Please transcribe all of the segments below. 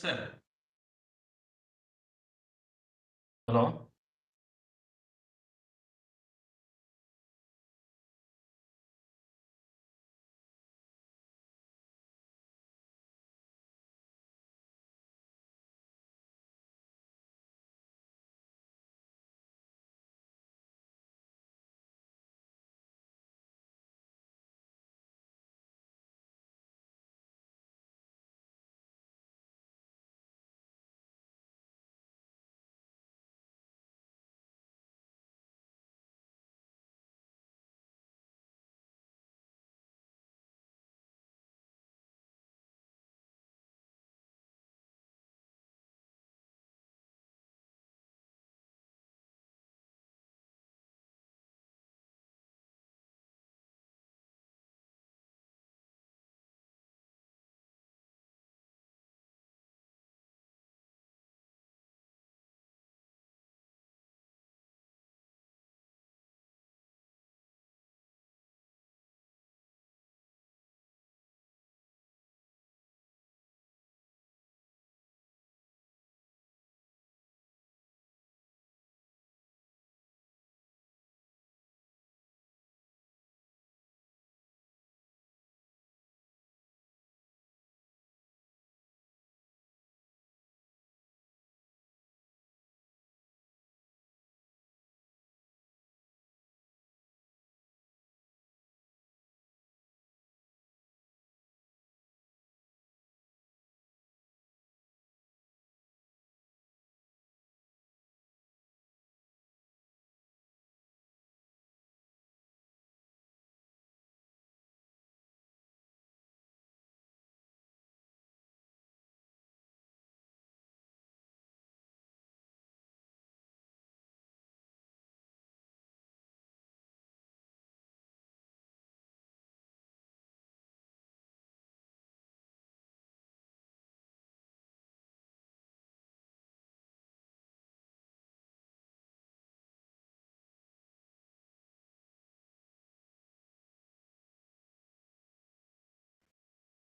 Sir. Hello.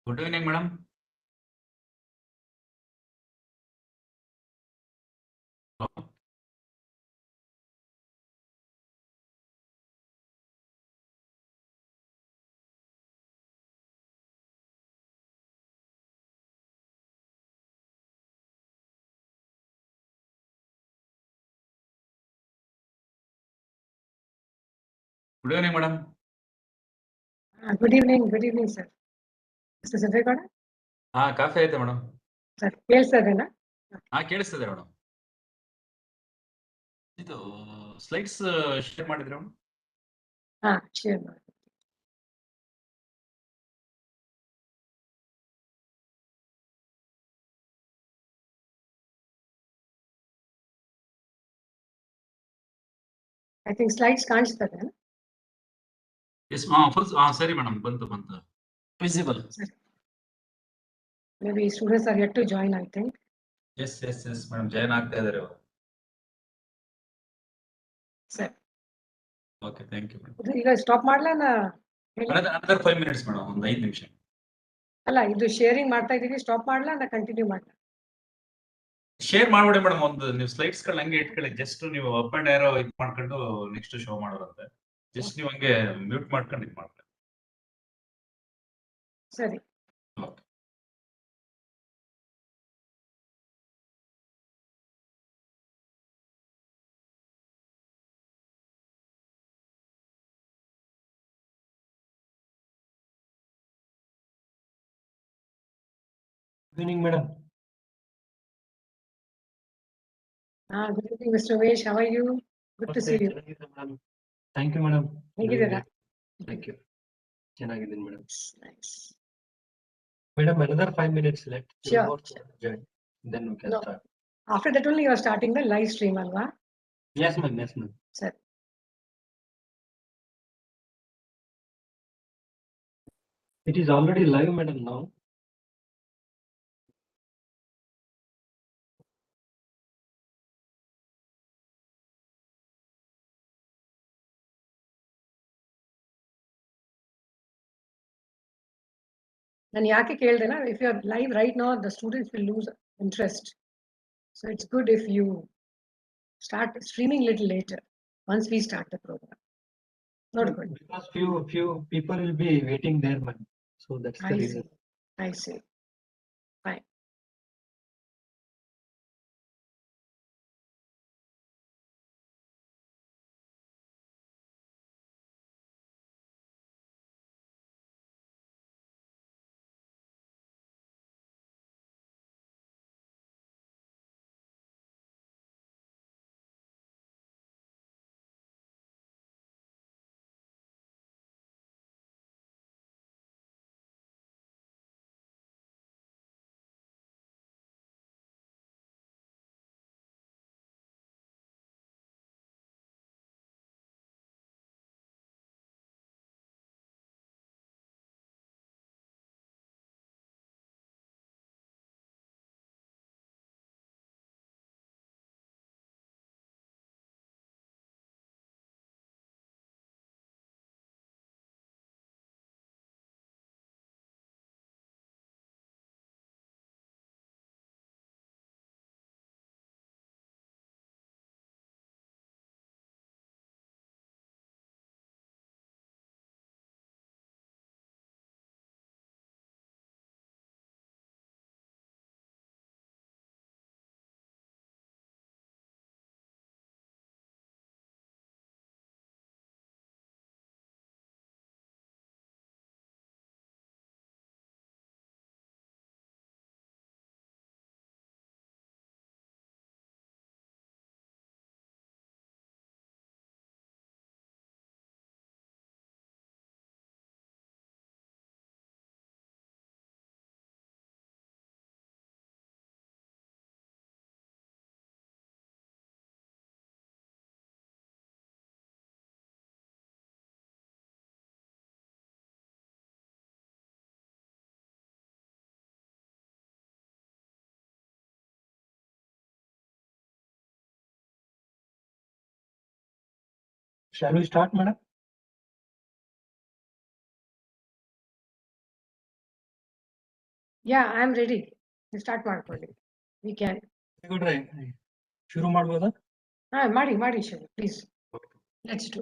Good evening madam. Good evening madam. Good evening, sir. Mr. Sivegowda? ಹಾ, coffee ಆಯ್ತಾ madam? Sir ಕೇಳಿಸ್ತದೇನಾ? ಹಾ, ಕೇಳಿಸ್ತದೆ madam. ಇದು ಸ್ಲೈಡ್ಸ್ ಶೇರ್ ಮಾಡಿದ್ರೆ ಮೇಡಮ್? ಹಾ, ಶೇರ್ ಮಾಡಿ. I think slides ಕಾಣಿಸ್ತದೆ. ಎಸ್, ಸರಿ ಮೇಡಮ್, ಬಂತು visible. Maybe students are yet to join, I think. Yes madam, join ಆಗ್ತಾ ಇದ್ದಾರೆ ಅವರು. Sir. Okay, thank you madam. ಈಗ ಸ್ಟಾಪ್ ಮಾಡ್ಲಾ? another 5 minutes ಮೇಡಮ್, ಒಂದು 5 ನಿಮಿಷ. ಅಲ್ಲ, ಇದು ಶೇರಿಂಗ್ ಮಾಡ್ತಾ ಇದೀವಿ, ಸ್ಟಾಪ್ ಮಾಡ್ಲಾ ಕಂಟಿನ್ಯೂ ಮಾಡ್ಲಾ? ಶೇರ್ ಮಾಡ್ಬಿಡಿ ಮೇಡಮ್. ಒಂದು ನೀವು ಸ್ಲೈಡ್ಸ್ ಗಳು ಹಂಗೆ ಇಟ್ಕೊಳ್ಳಿ. ಜಸ್ಟ್ ನೀವು ಅಪ್ ಅಂಡ್ ಏರೋ ಇದು ಮಾಡ್ಕೊಂಡು ನೆಕ್ಸ್ಟ್ ಶೋ ಮಾಡೋರಂತೆ. ಜಸ್ಟ್ ನೀವು ಹಂಗೆ ಮ್ಯೂಟ್ ಮಾಡ್ಕೊಂಡು ಇದು ಮಾಡ್ಕೊಳ್ಳಿ. ಸರಿ. Okay. Good evening, madam. Good evening, Mr. Umesh. How are you? Good to see you. Thank you, madam. ಹೇಗಿದ್ದೀರಾ? Thank you. ಚೆನ್ನಾಗಿದ್ದೀನಿ madam. Nice. Madam, another 5 minutes left. Sure. Join. Then we can start. After that only you are starting the live stream, alva? Yes, ma'am. Yes, ma'am. Sir. It is already live, madam, now. ನಾನು ಯಾಕೆ ಕೇಳಿದೆನಾ, if you are live right now the students will lose interest. So it's good if you start streaming little later once we start the program. Not good. Because few people will be waiting there, man. So that's the I see. reason. I see. Fine. Shall we start, madam? Yeah, I'm ready. You start ಮಾಡ್ಕೊಳ್ಳಿ. We can. ಗೌಡ್ರೆ, ಶುರು ಮಾಡ್ಬೋದಾ? ಮಾಡಿ Shiva, please. Let's do.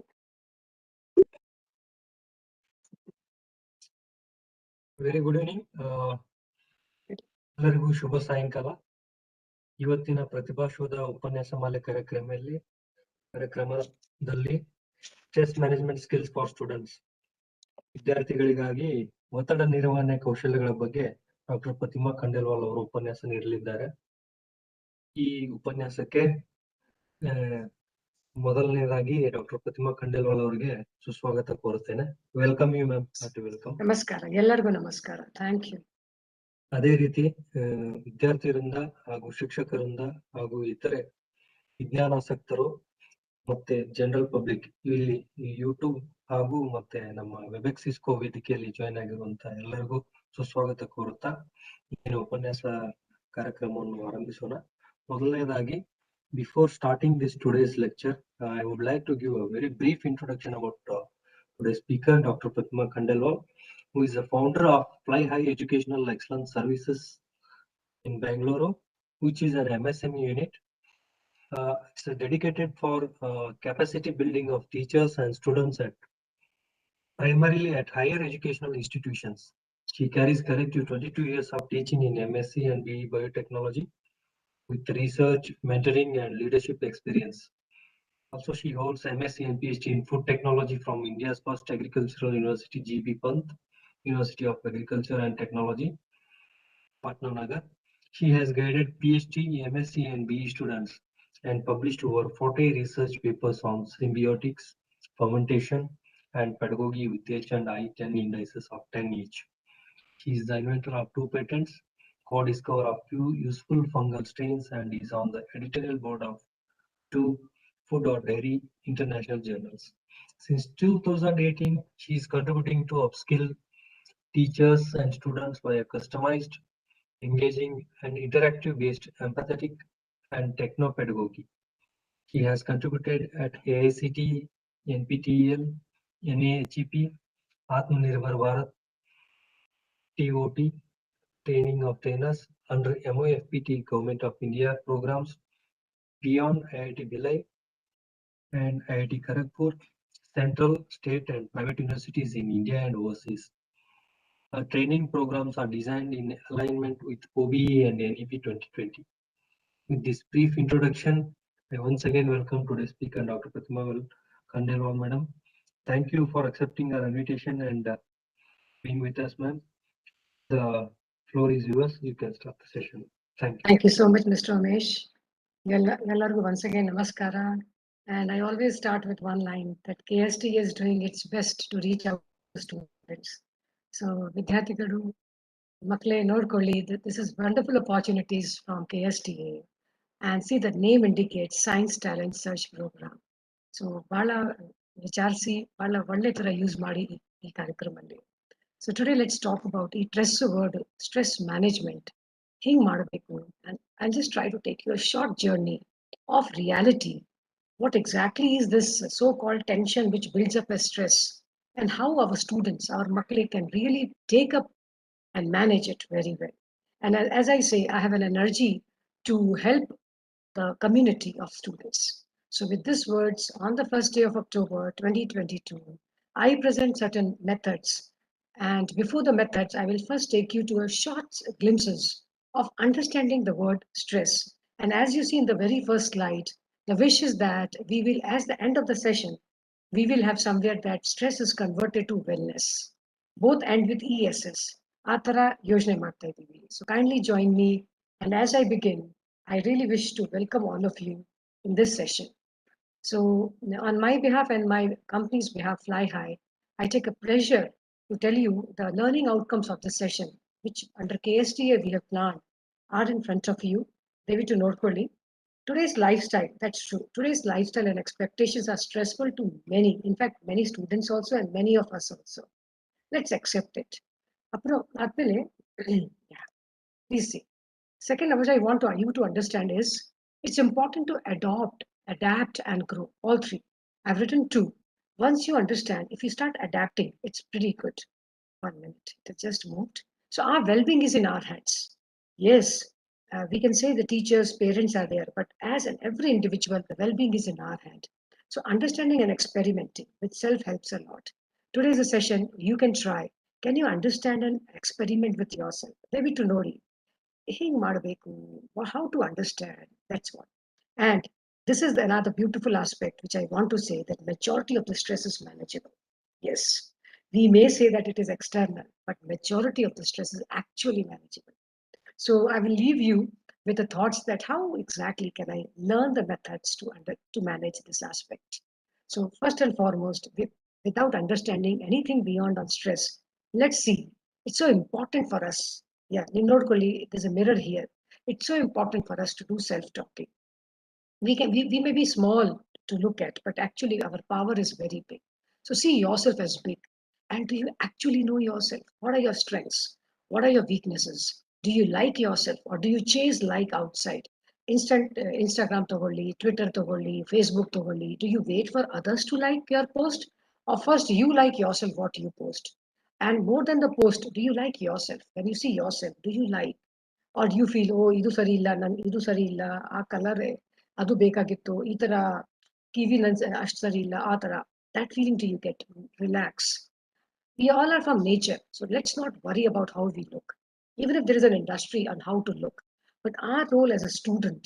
Very good evening. ಎಲ್ಲರಿಗೂ ಶುಭ ಸಾಯಂಕಾಲ. ಇವತ್ತಿನ ಪ್ರತಿಭಾಶೋಧ ಉಪನ್ಯಾಸ ಮಾಲೆ ಕಾರ್ಯಕ್ರಮದಲ್ಲಿ chess management skills for students ವಿದ್ಯಾರ್ಥಿಗಳಿಗಾಗಿ ಒತ್ತಡ ನಿರ್ವಹಣೆ ಕೌಶಲ್ಯಗಳ ಬಗ್ಗೆ ಡಾಕ್ಟರ್ ಪ್ರತಿಮಾ ಖಂಡೇಲ್ವಾಲ್ ಅವರು ಉಪನ್ಯಾಸ ನೀಡಲಿದ್ದಾರೆ. ಈ ಉಪನ್ಯಾಸಕ್ಕೆ ಮೊದಲನೇದಾಗಿ ಡಾಕ್ಟರ್ ಪ್ರತಿಮಾ ಖಂಡೇಲ್ವಾಲ್ ಅವರಿಗೆ ಸುಸ್ವಾಗತ ಕೋರುತ್ತೇನೆ. Welcome you ma'am. ವೆಲ್ಕಮ್. ನಮಸ್ಕಾರ, ಎಲ್ಲರಿಗೂ ನಮಸ್ಕಾರ. Thank you. ಅದೇ ರೀತಿ ವಿದ್ಯಾರ್ಥಿರಿಂದ ಹಾಗೂ ಶಿಕ್ಷಕರಿಂದ ಹಾಗೂ ಇತರೆ ವಿಜ್ಞಾನಾಸಕ್ತರು ಮತ್ತೆ ಜನರಲ್ ಪಬ್ಲಿಕ್ ಇಲ್ಲಿ ಯೂಟ್ಯೂಬ್ ಹಾಗೂ ಮತ್ತೆ ನಮ್ಮ ವೆಬೆಕ್ಸ್ ಸಿಸ್ಕೋ ವೇದಿಕೆಯಲ್ಲಿ ಜಾಯ್ನ್ ಆಗಿರುವಂತಹ ಎಲ್ಲರಿಗೂ ಸುಸ್ವಾಗತ ಕೋರುತ್ತಾ ಈ ಉಪನ್ಯಾಸ ಕಾರ್ಯಕ್ರಮವನ್ನು ಆರಂಭಿಸೋಣ. ಮೊದಲನೇದಾಗಿ, before starting this today's lecture, I would like to give a very brief introduction about today's speaker, Dr. Pratima Khandelwal, who is the founder of Fly High Educational Excellence Services in Bangalore, which is an MSME unit. It's dedicated for capacity building of teachers and students primarily at higher educational institutions. She carries collective 22 years of teaching in MSc and BE Biotechnology with research, mentoring, and leadership experience. Also, she holds MSc and PhD in Food Technology from India's first agricultural university, GB Pant, University of Agriculture and Technology, Patnanagar. She has guided PhD, MSc, and BE students and published over 40 research papers on symbiotics, fermentation, and pedagogy with H&I-10 indices of 10 each. He is the inventor of 2 patents, co-discoverer of few useful fungal strains, and is on the editorial board of 2 food or dairy international journals. Since 2018, she is contributing to upskill teachers and students by a customized, engaging, and interactive-based empathetic and techno-pedagogy. He has contributed at AICT, NPTEL, NAHEP, Atmanirbhar Bharat, TOT, training of trainers under MOFPT Government of India programs beyond IIT Bhilai and IIT Kharagpur, central, state and private universities in India and overseas. Training programs are designed in alignment with OBE and NEP 2020. With this brief introduction, I once again welcome today's speaker, Dr. Pratima Khandelwal, Madam. Thank you for accepting our invitation and being with us, ma'am. The floor is yours. You can start the session. Thank you. Thank you so much, Mr. Umesh. Ellargu once again, namaskara. And I always start with one line that KST is doing its best to reach out to students. So, Vidyarthikalu, Makle Nodkolli, this is wonderful opportunities from KSTA. And see, the name indicates Science Talent Search Program. So, Bala Vicharsi, Bala Valle Tara use Madi ee karyakramalli. So today let's talk about ಈ stress word, stress management. Hing ಮಾಡಬೇಕು, and I'll just try to take you a short journey of reality. What exactly is this so-called tension which builds up as stress, and how our students, our makle, can really take up and manage it very well. And as I say, I have an energy to help the community of students. So with these words, on the first day of October 2022, I present certain methods. And before the methods, I will first take you to a short glimpses of understanding the word stress. And as you see in the very first slide, the wish is that we will, as the end of the session, we will have somewhere that stress is converted to wellness. Both end with ESS. Atara yojane ಮಾಡ್ತಾ ಇದೀವಿ. So kindly join me. And as I begin, I really wish to welcome all of you in this session. So on my behalf and my company's behalf, Fly High, I take a pleasure to tell you the learning outcomes of this session, which under KSTA we have planned, are in front of you. David to Nodkolli. Today's lifestyle, that's true. Today's lifestyle and expectations are stressful to many. In fact, many students also and many of us also. Let's accept it. Yeah, please see. Second, which I want you to understand is it's important to adopt, adapt, and grow. All three. I've written two. Once you understand, if you start adapting, it's pretty good. 1 minute, it just moved. So our well-being is in our hands. Yes, we can say the teachers, parents are there, but as an every individual, the well-being is in our hand. So understanding and experimenting with self helps a lot. Today's a session you can try. Can you understand and experiment with yourself? Maybe to know ಹಿಂಗ್ ಮಾಡಬೇಕು, how to understand, that's what. And this is another beautiful aspect which I want to say, that majority of the stress is manageable. Yes, we may say that it is external, but majority of the stress is actually manageable. So I will leave you with the thoughts that how exactly can I learn the methods to manage this aspect. So first and foremost, without understanding anything beyond on stress, let's see, it's so important for us. Yeah, Nodkolli, there's a mirror here. It's so important for us to do self-talking. We may be small to look at, but actually our power is very big. So see yourself as big. And do you actually know yourself? What are your strengths? What are your weaknesses? Do you like yourself or do you chase like outside? Instagram togolli, Twitter togolli, Facebook togolli. Do you wait for others to like your post? Or first you like yourself what you post? And more than the post, do you like yourself? When you see yourself, do you like? Or do you feel, oh, idu sari illa, idu sari illa, aa color adu ಬೇಕಾಗಿತ್ತು, ಈ ತರ ಕಿವಿ ಅಷ್ಟು ಸರಿ ಇಲ್ಲ, ಆ ತರ. That feeling do you get? Relax. We all are from nature, so let's not worry about how we look, even if there is an industry on how to look. But our role as a student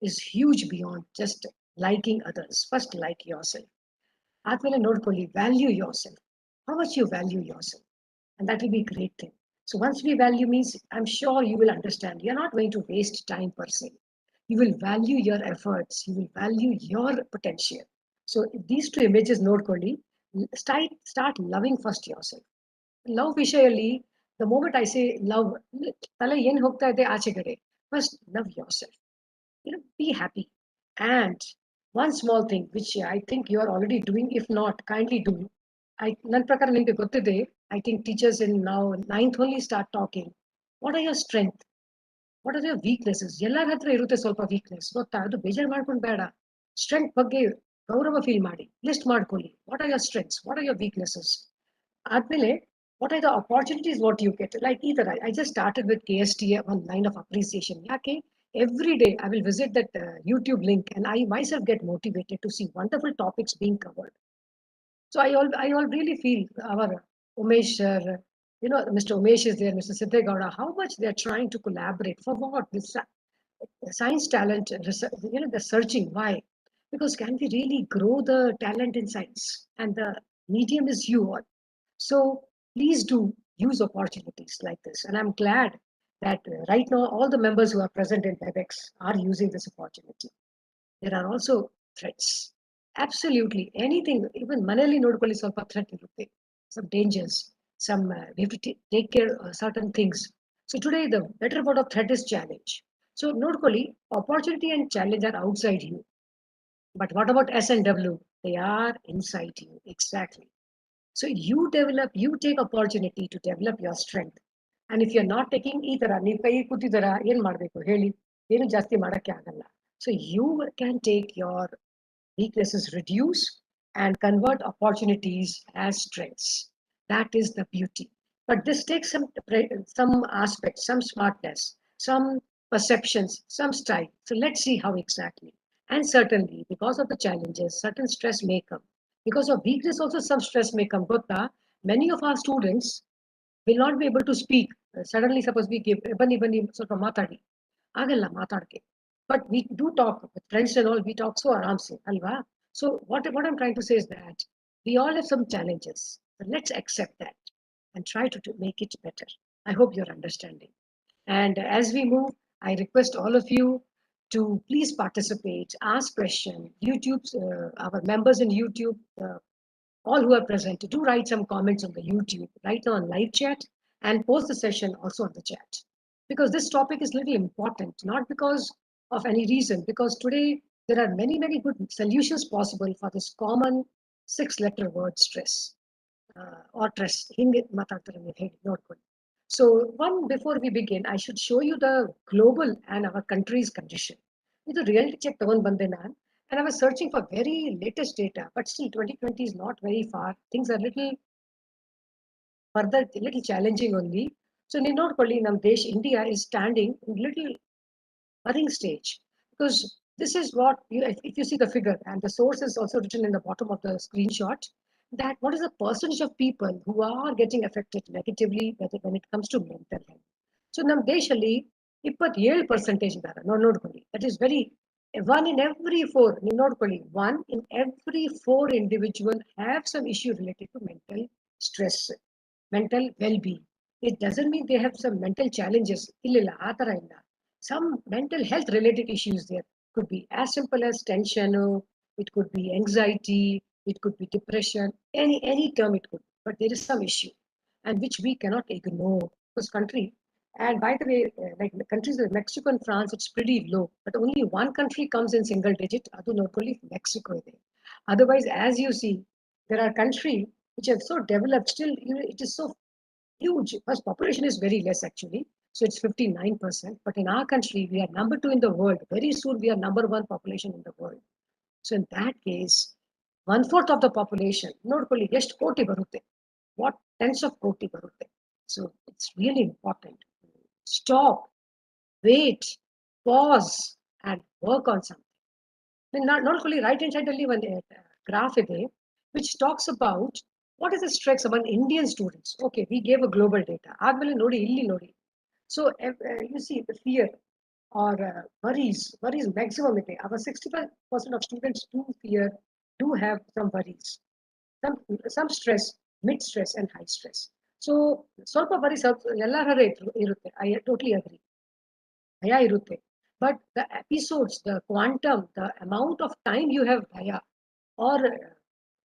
is huge beyond just liking others. First, like yourself. ಆದ್ಮೇಲೆ ನೋಡ್ಕೊಳ್ಳಿ, value yourself. How much you value yourself. And that will be a great thing. So once we value means, I'm sure you will understand, you're not going to waste time per se. You will value your efforts. You will value your potential. So these two images, Nodkolli, start loving first yourself. Love vishayalli, the moment I say love, tala yen hogta ide aachegade. First, love yourself. Be happy. And one small thing, which I think you are already doing, if not, kindly do. ನನ್ನ ಪ್ರಕಾರ ನಿಮಗೆ ಗೊತ್ತಿದೆ, I think teachers in now 9th only start talking. What are your strengths? What are your weaknesses? ಎಲ್ಲರ ಹತ್ರ ಇರುತ್ತೆ ಸ್ವಲ್ಪ weakness, ಗೊತ್ತಾ? ಅದು ಬೇಜಾರು ಮಾಡ್ಕೊಂಡು ಬೇಡ. ಸ್ಟ್ರೆಂತ್ ಬಗ್ಗೆ ಗೌರವ ಫೀಲ್ ಮಾಡಿ, ಲಿಸ್ಟ್ ಮಾಡ್ಕೊಳ್ಳಿ. What are your strengths, what are your weaknesses. ಆದ್ಮೇಲೆ what are the opportunities what you get? Like either I just started with KSTA, one line of appreciation. Yeah, okay. Every day I will visit that YouTube link and I myself get motivated to see wonderful topics being covered. So I all really feel our Umesh, Mr. Umesh is there, Mr. Siddhegowda, how much they're trying to collaborate for what? This science talent, the searching. Why? Because can we really grow the talent in science? And the medium is you all. So please do use opportunities like this. And I'm glad that right now all the members who are present in WebEx are using this opportunity. There are also threats. Absolutely anything, even Manali Nodkoli Salpa threat, some dangers, some we have to take care of certain things. So today the better word of threat is challenge. So Nodkoli, opportunity and challenge are outside you. But what about S and W? They are inside you. Exactly. So you develop, you take opportunity to develop your strength. And if you're not taking ಈ ತರ ನೀವು ಕೈ ಕೂತಿದಾರ ಏನ್ ಮಾಡ್ಬೇಕು ಹೇಳಿ ಏನು ಜಾಸ್ತಿ ಮಾಡಕ್ಕೆ ಆಗಲ್ಲ. So you can take your weaknesses, reduce and convert opportunities as strengths. That is the beauty. But this takes some aspects, some smartness, some perceptions, some style. So let's see how exactly. And certainly because of the challenges, certain stress may come. Because of weakness also some stress may come. Gotta, many of our students will not be able to speak. Suddenly suppose we give ಬನ್ನಿ ಸ್ವಲ್ಪ ಮಾತಾಡಿ ಆಗಲ್ಲ ಮಾತಾಡಕ್ಕೆ. But we do talk with friends and all, we talk so aramse, alva. So what I'm trying to say is that we all have some challenges. So let's accept that and try to make it better. I hope you're understanding. And as we move, I request all of you to please participate, ask questions. YouTube's our members in YouTube, all who are present, do write some comments on the YouTube, right now on live chat, and post the session also on the chat. Because this topic is little important, not because of any reason, because today there are many, many good solutions possible for this common 6-letter word stress or stress. So one, before we begin, I should show you the global and our country's condition. This reality check ತಗೊಂಡ್ ಬಂದೆ ನಾನು. And I was searching for very latest data, but still 2020 is not very far. Things are little further, little challenging only. So ನೀವು ನೋಡ್ಕೊಳ್ಳಿ ನಮ್ಮ ದೇಶ India is standing in little worrying stage, because this is what you, if you see the figure, and the source is also written in the bottom of the screenshot, that what is the percentage of people who are getting affected negatively when it comes to mental health. So ನಮ್ಮ ದೇಶದಲ್ಲಿ 27% ಇದ್ದಾರೆ ನಾವು ನೋಡ್ಕೊಳ್ಳಿ. That is very, one in every four, ನೀವು ನೋಡ್ಕೊಳ್ಳಿ, 1 in every 4 individual have some issue related to mental stress, mental well-being. It doesn't mean they have some mental challenges. ಇಲ್ಲ ಆ ತರ ಇಲ್ಲ. Some mental health related issues there could be as simple as tension, it could be anxiety, it could be depression, any term it could be, but there is some issue and which we cannot ignore because country. And by the way, like the countries like Mexico and France, it's pretty low, but only one country comes in single digit, adu not only Mexico ide. Otherwise, as you see, there are countries which are so developed, still it is so huge. First, population is very less actually. So it's 59%. But in our country, we are number 2 in the world. Very soon, we are number 1 population in the world. So in that case, 1/4 of the population, ನೋಡ್ಕೊಳ್ಳಿ ಎಷ್ಟು ಕೋಟಿ ಬರುತ್ತೆ, what tens of ಕೋಟಿ ಬರುತ್ತೆ. So it's really important. Stop, wait, pause, and work on something. ನೋಡ್ಕೊಳ್ಳಿ right hand side ಅಲ್ಲಿ ಒಂದು graph ಇದೆ which talks about what is the stress among Indian students. Okay, we gave a global data. ಆದ್ಮೇಲೆ ನೋಡಿ ಇಲ್ಲಿ ನೋಡಿ. So you see the fear or worries maximum ಇದೆ. Our 65% of students do fear, do have some worries, some stress, mid stress and high stress. So ಸ್ವಲ್ಪ worries ಎಲ್ಲರ ಇರುತ್ತೆ. I totally agree. ಭಯ ಇರುತ್ತೆ. But the episodes, the quantum, the amount of time you have ಭಯ or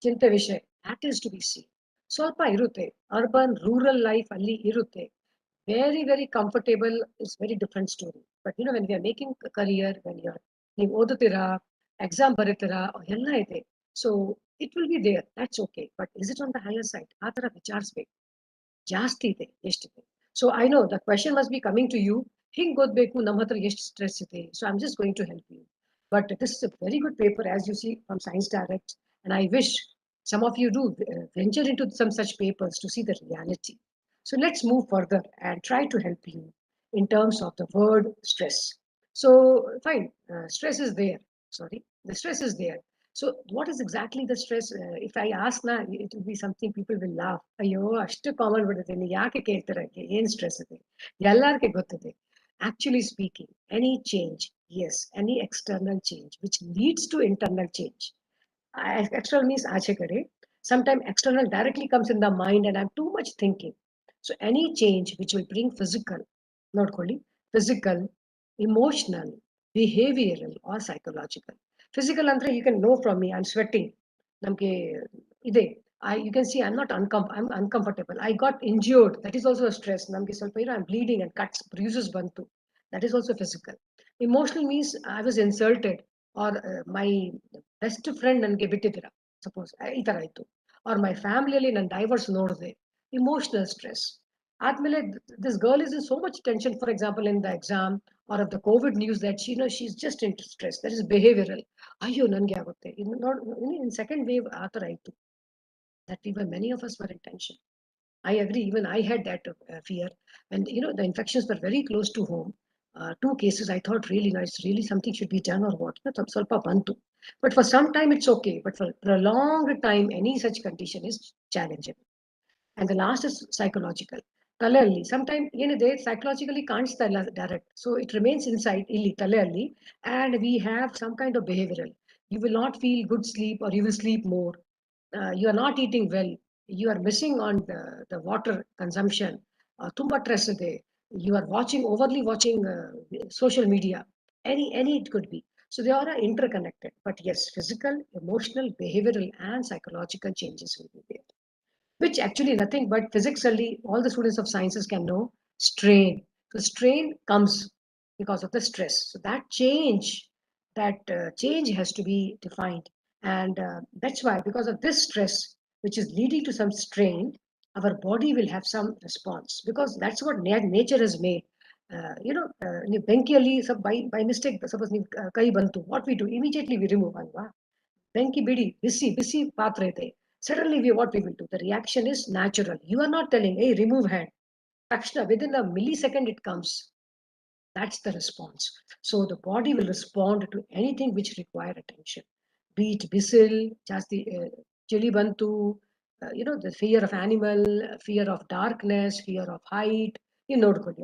ಚಿಂತೆ ವಿಷಯ, that is to be seen. ಸ್ವಲ್ಪ ಇರುತ್ತೆ. Urban, rural life ಅಲ್ಲಿ ಇರುತ್ತೆ. Very, very comfortable is very different story. But when we are making a career, when ನೀವು ಓದುತ್ತೀರಾ, exam ಬರೀತೀರಾ, ಎಲ್ಲ ಇದೆ. So it will be there. That's okay. But is it on the higher side? ಆ ತರ ವಿಚಾರಿಸ್ಬೇಕು. ಜಾಸ್ತಿ ಇದೆ, ಎಷ್ಟಿದೆ. So I know the question must be coming to you. ಹಿಂಗ್ ಓದ್ಬೇಕು, ನಮ್ಮ ಹತ್ರ ಎಷ್ಟು ಸ್ಟ್ರೆಸ್ ಇದೆ. So I'm just going to help you. But this is a very good paper, as you see, from Science Direct. And I wish some of you do venture into some such papers to see the reality. So let's move further and try to help you in terms of the word stress. So fine, stress is there. Sorry, the stress is there. So what is exactly the stress? If I ask now, it will be something people will laugh. ಅಯ್ಯೋ ಅಷ್ಟು common ಬಿಡುತ್ತೆ, ನೀವು ಯಾಕೆ ಕೇಳ್ತೀರ, ಏನ್ stress ಇದೆ, ಎಲ್ಲರಿಗೆ ಗೊತ್ತಿದೆ. Actually speaking, any change, yes, any external change which leads to internal change. External means aache kade. Sometimes external directly comes in the mind and I'm too much thinking. So any change which will bring physical, not only physical, emotional, behavioral or psychological. Physical andre you can know from me, I'm sweating. Namke ide. You can see I'm not I'm uncomfortable. I got injured. That is also a stress. Namke ಸ್ವಲ್ಪ I'm bleeding and cuts, bruises bantu. That is also physical. Emotional means I was insulted or my best friend ನನಗೆ ಬಿಟ್ಟಿದ್ದೀರಾ suppose ಈ ತರ ಆಯ್ತು, R ಮೈ ಫ್ಯಾಮಿಲಿಯಲ್ಲಿ ನನ್ನ divorce ನೋಡಿದೆ, emotional stress. ಆದ್ಮೇಲೆ this girl is in so much tension, for example in the exam or of the Covid news that she is just in stress, that is behavioural. ಅಯ್ಯೋ ನನಗೆ ಆಗುತ್ತೆ ಇನ್ನು ಇನ್ ಸೆಕೆಂಡ್ ವೇವ್ ಆ ತರ ಆಯ್ತು, that we were many of us were in tension. I agree. Even I had that fear, and the infections were very close to home. Two cases, I thought really nice, really something should be done or what. ಸ್ವಲ್ಪ ಬಂತು. But for some time it's okay. But for a long time, any such condition is challenging. And the last is psychological. ತಲೆಯಲ್ಲಿ sometimes ಏನಿದೆ psychologically ಕಾಣಿಸ್ತಾ ಇಲ್ಲ direct, so it remains inside ಇಲ್ಲಿ ತಲೆಯಲ್ಲಿ, and we have some kind of behavioral. You will not feel good sleep or you will sleep more. You are not eating well. You are missing on the water consumption. ತುಂಬಾ stress ಇದೆ. You are overly watching social media. Any it could be. So they all are interconnected. But yes, physical, emotional, behavioral, and psychological changes will be there. Which actually nothing but physically, all the students of sciences can know strain. So strain comes because of the stress. So that change has to be defined. And that's why, because of this stress, which is leading to some strain, our body will have some response, because that's what nature has made. ನೀವು ಬೆಂಕಿಯಲ್ಲಿ by mistake, suppose ನೀವು ಕೈ ಬಂತು, what we do, immediately we remove ಅಲ್ವಾ. ಬೆಂಕಿ ಬಿಡಿ, ಬಿಸಿ ಪಾತ್ರೆ ಇದೆ. Suddenly, what we will do? The reaction is natural. You are not telling, hey, remove hand. Takshna, within a millisecond, it comes. That's the response. So the body will respond to anything which require attention. Be it bisil, just the chili bantu, the fear of animal, fear of darkness, fear of height,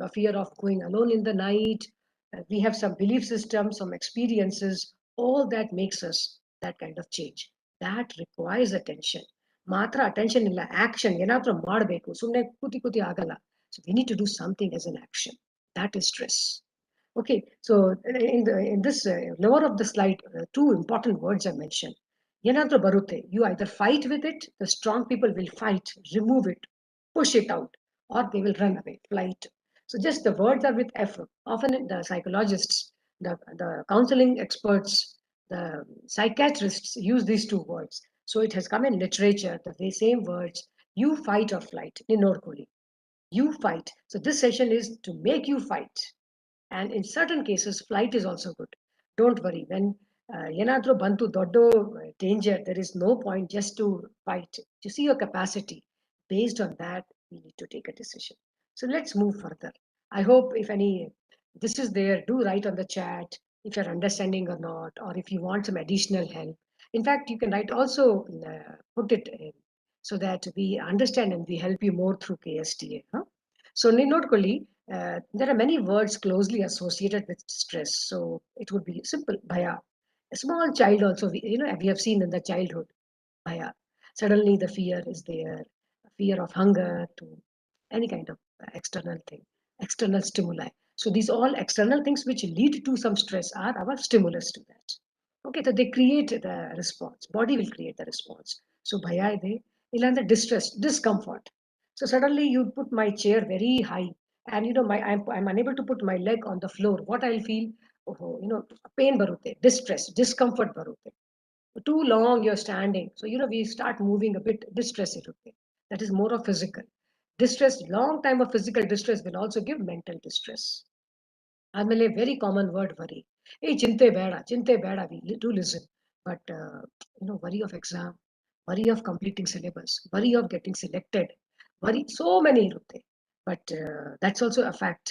or fear of going alone in the night. We have some belief systems, some experiences, all that makes us that kind of change. That requires attention. ಮಾತ್ರ attention ಇಲ್ಲ, action ಏನಾದ್ರೂ ಮಾಡಬೇಕು, ಸುಮ್ಮನೆ ಕೂತಿ ಆಗಲ್ಲ. So we need to do something as an action. That is stress. Okay, so in this lower of the slide, two important words are mentioned. ಏನಾದ್ರೂ ಬರುತ್ತೆ, you either fight with it, the strong people will fight, remove it, push it out, or they will run away, flight. So just the words are with effort. Often the psychologists, the counseling experts, the psychiatrists use these two words. So it has come in literature, the same words, you fight or flight. You fight. So this session is to make you fight. And in certain cases, flight is also good. Don't worry. When ಏನಾದ್ರೂ ಬಂತು ದೊಡ್ಡ danger, there is no point just to fight. To see your capacity. Based on that, we need to take a decision. So let's move further. I hope if any this is there, do write on the chat if you're understanding or not, or if you want some additional help. In fact, you can write also, put it in, so that we understand and we help you more through KSTA. Huh? So ನೋಡ್ಕೊಳ್ಳಿ, there are many words closely associated with stress. So it would be simple, bhaya. A small child also, we have seen in the childhood, bhaya. Suddenly the fear is there, fear of hunger to any kind of external thing, external stimuli. So these all external things which lead to some stress are our stimulus to that. Okay, so they create the response. Body will create the response. So bhaya ide, illandre distress, discomfort. So suddenly you put my chair very high, and I'm unable to put my leg on the floor. What I'll feel, pain barutte, distress, discomfort barutte. Too long you're standing, so we start moving a bit, distress irutte. That is more of physical distress. Long time of physical distress will also give mental distress. ಆಮೇಲೆ very common word, worry. Hey, chinte beda, we do listen. But worry of exam, worry of completing syllabus, worry of getting selected, worry, so many irutte. but that's also a fact.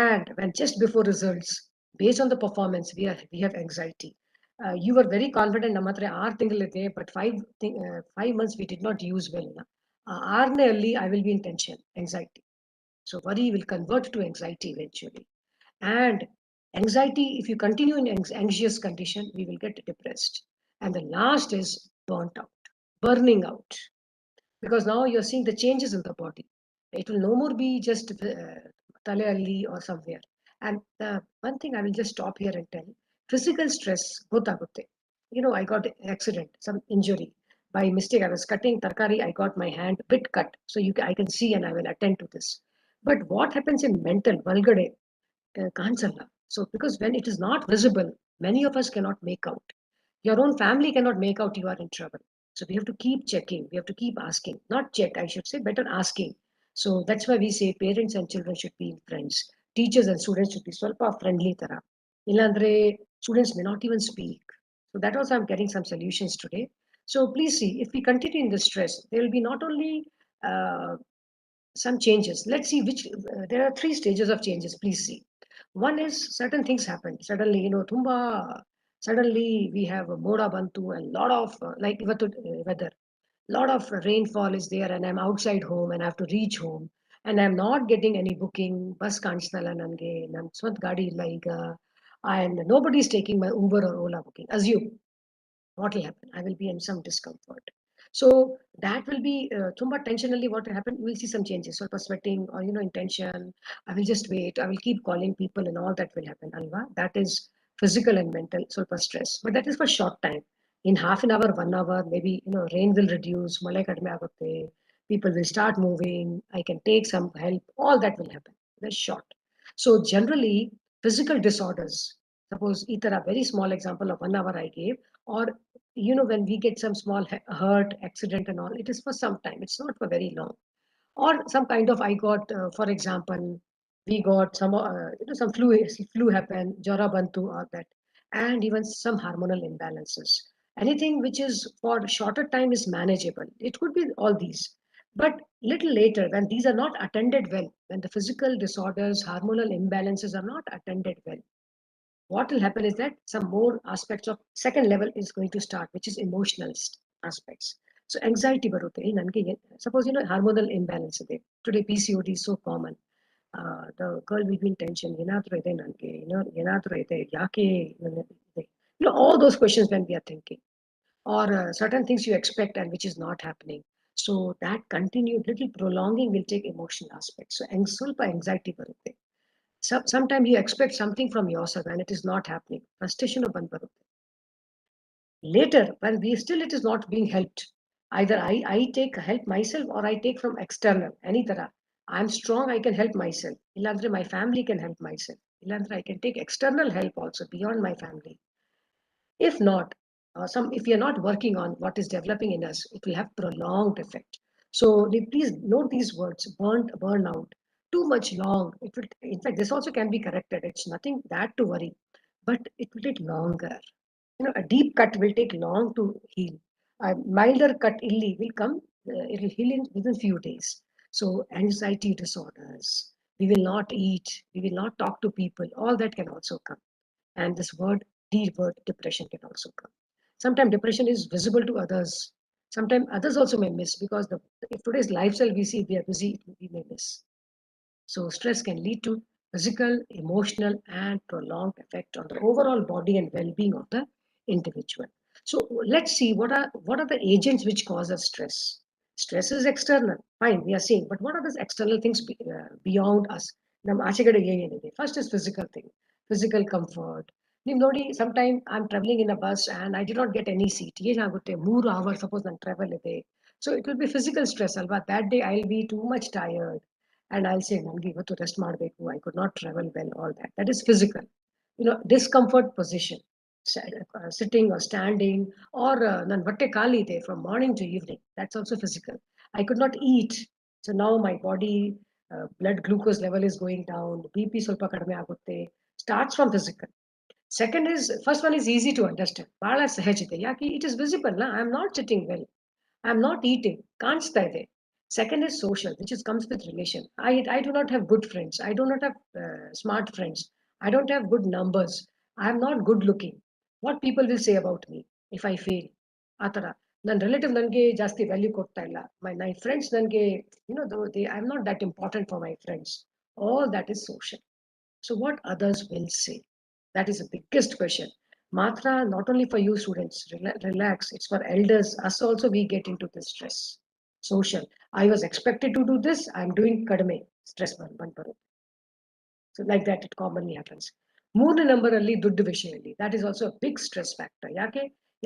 And when just before results, based on the performance, we have anxiety. You were very confident, ನಮ್ಮ ಹತ್ರ 6 ತಿಂಗಳಿದೆ, but 5 months we did not use well. 6ನೇ ಅಲ್ಲಿ I will be in tension, anxiety. So worry will convert to anxiety eventually. And anxiety, if you continue in anxious condition, we will get depressed. And the last is burnt out, burning out, because now you're seeing the changes in the body. It will no more be just Talealli or somewhere. And the one thing I will just stop here and tell, physical stress, gotagutte. I got an accident, some injury. By mistake, I was cutting tarkari, I got my hand bit cut. So I can see and I will attend to this. But what happens in mental, vulgare, kansalla. So because when it is not visible, many of us cannot make out. Your own family cannot make out you are in trouble. So we have to keep checking. We have to keep asking. Not check, I should say, better asking. So that's why we say parents and children should be friends. Teachers and students should be ಸ್ವಲ್ಪ friendly ತರ. Illandre students may not even speak. So that also I'm getting some solutions today. So please see, if we continue in the stress, there will be not only some changes. Let's see which, there are 3 stages of changes. Please see. One is certain things happen. Suddenly, suddenly we have a moda bantu and lot of like weather. Lot of rainfall is there and I'm outside home and I have to reach home and I'm not getting any booking. Bus kanisnala nange, nan swant gadi illa iga, and nobody is taking my Uber or Ola booking. Assume what will happen? I will be in some discomfort. So that will be tumba tensionally what will happen. We'll see some changes. So sweating or in tension. I will just wait. I will keep calling people and all that will happen. Alva. That is physical and mental stress. But that is for short time. In half an hour, 1 hour, maybe rain will reduce, malay kadme agutte, people will start moving, I can take some help, all that will happen. That's short. So generally, physical disorders, suppose either a very small example of 1 hour I gave, or when we get some small hurt accident and all, it is for some time, it's not for very long. Or some kind of, I got for example, we got some some flu happened, jara bantu or that, and even some hormonal imbalances. Anything which is for shorter time is manageable. It could be all these. But little later, when these are not attended well, when the physical disorders, hormonal imbalances are not attended well, what will happen is that some more aspects of second level is going to start, which is emotional aspects. So anxiety barutte. Suppose hormonal imbalance ಇದೆ. Today PCOD is so common. The girl will be in tension. ಏನಾದ್ರೂ ಇದೆ ನನಗೆ, ಏನಾದ್ರೂ ಇದೆ, ಯಾಕೆ ಇದೆ? All those questions when we are thinking, or certain things you expect and which is not happening. So that continued little prolonging will take emotional aspects. So ಸ್ವಲ್ಪ anxiety barutte. Sometimes you expect something from yourself and it is not happening. Frustration of banbarutte. Later, when it is not being helped, either I take help myself or I take from external. Any tara. I'm strong, I can help myself. Illandre my family can help myself. Illandre I can take external help also beyond my family. If not, if we are not working on what is developing in us, it will have prolonged effect. So please note these words: burnout, too much long. It will, in fact, this also can be corrected. It's nothing that to worry, but it will take longer. A deep cut will take long to heal. A milder cut illy will come. It will heal within few days. So anxiety disorders. We will not eat. We will not talk to people. All that can also come. And this D word, depression can also come. Sometimes depression is visible to others. Sometimes others also may miss, because if today's lifestyle we see, we are busy, we may miss. So stress can lead to physical, emotional, and prolonged effect on the overall body and well-being of the individual. So let's see what are the agents which cause us stress. Stress is external, fine, we are seeing, but what are those external things beyond us? First is physical thing, physical comfort. Sometimes I'm traveling in a bus and I did not get any seat. 3 hours, suppose I travel a day. So it will be physical stress. Alba. That day I'll be too much tired. And I'll say, ನನಗೆ ಇವತ್ತು rest ಮಾಡಬೇಕು, I could not travel well, all that. That is physical. Discomfort position, sitting or standing, or ನನ್ನ ಹೊಟ್ಟೆ ಖಾಲಿ ಇದೆ from morning to evening. That's also physical. I could not eat. So now my body, blood glucose level is going down, BP ಸ್ವಲ್ಪ ಕಡಿಮೆ ಆಗುತ್ತೆ. Starts from physical. Second is, first one is easy to understand. ಬಹಳ ಸಹಜ ಇದೆ. ಯಾಕೆ? It is visible. I am not sitting well. I am not eating. ಕಾಣಿಸ್ತಾ ಇದೆ. Second is social, which is comes with relation. I do not have good friends. I do not have smart friends. I don't have good numbers. I am not good looking. What people will say about me if I fail? Atara. ನನ್ನ relative ನನಗೆ ಜಾಸ್ತಿ value ಕೊಡ್ತಾ ಇಲ್ಲ my friends ನನಗೆ I am not that important for my friends all that is social so what others will say, that is the biggest question. Matra, not only for you students, relax, it's for elders, us also we get into this stress. Social, I was expected to do this, I'm doing kadame, stress one. So like that it commonly happens. Moon number alli duddu vishayalli, that is also a big stress factor.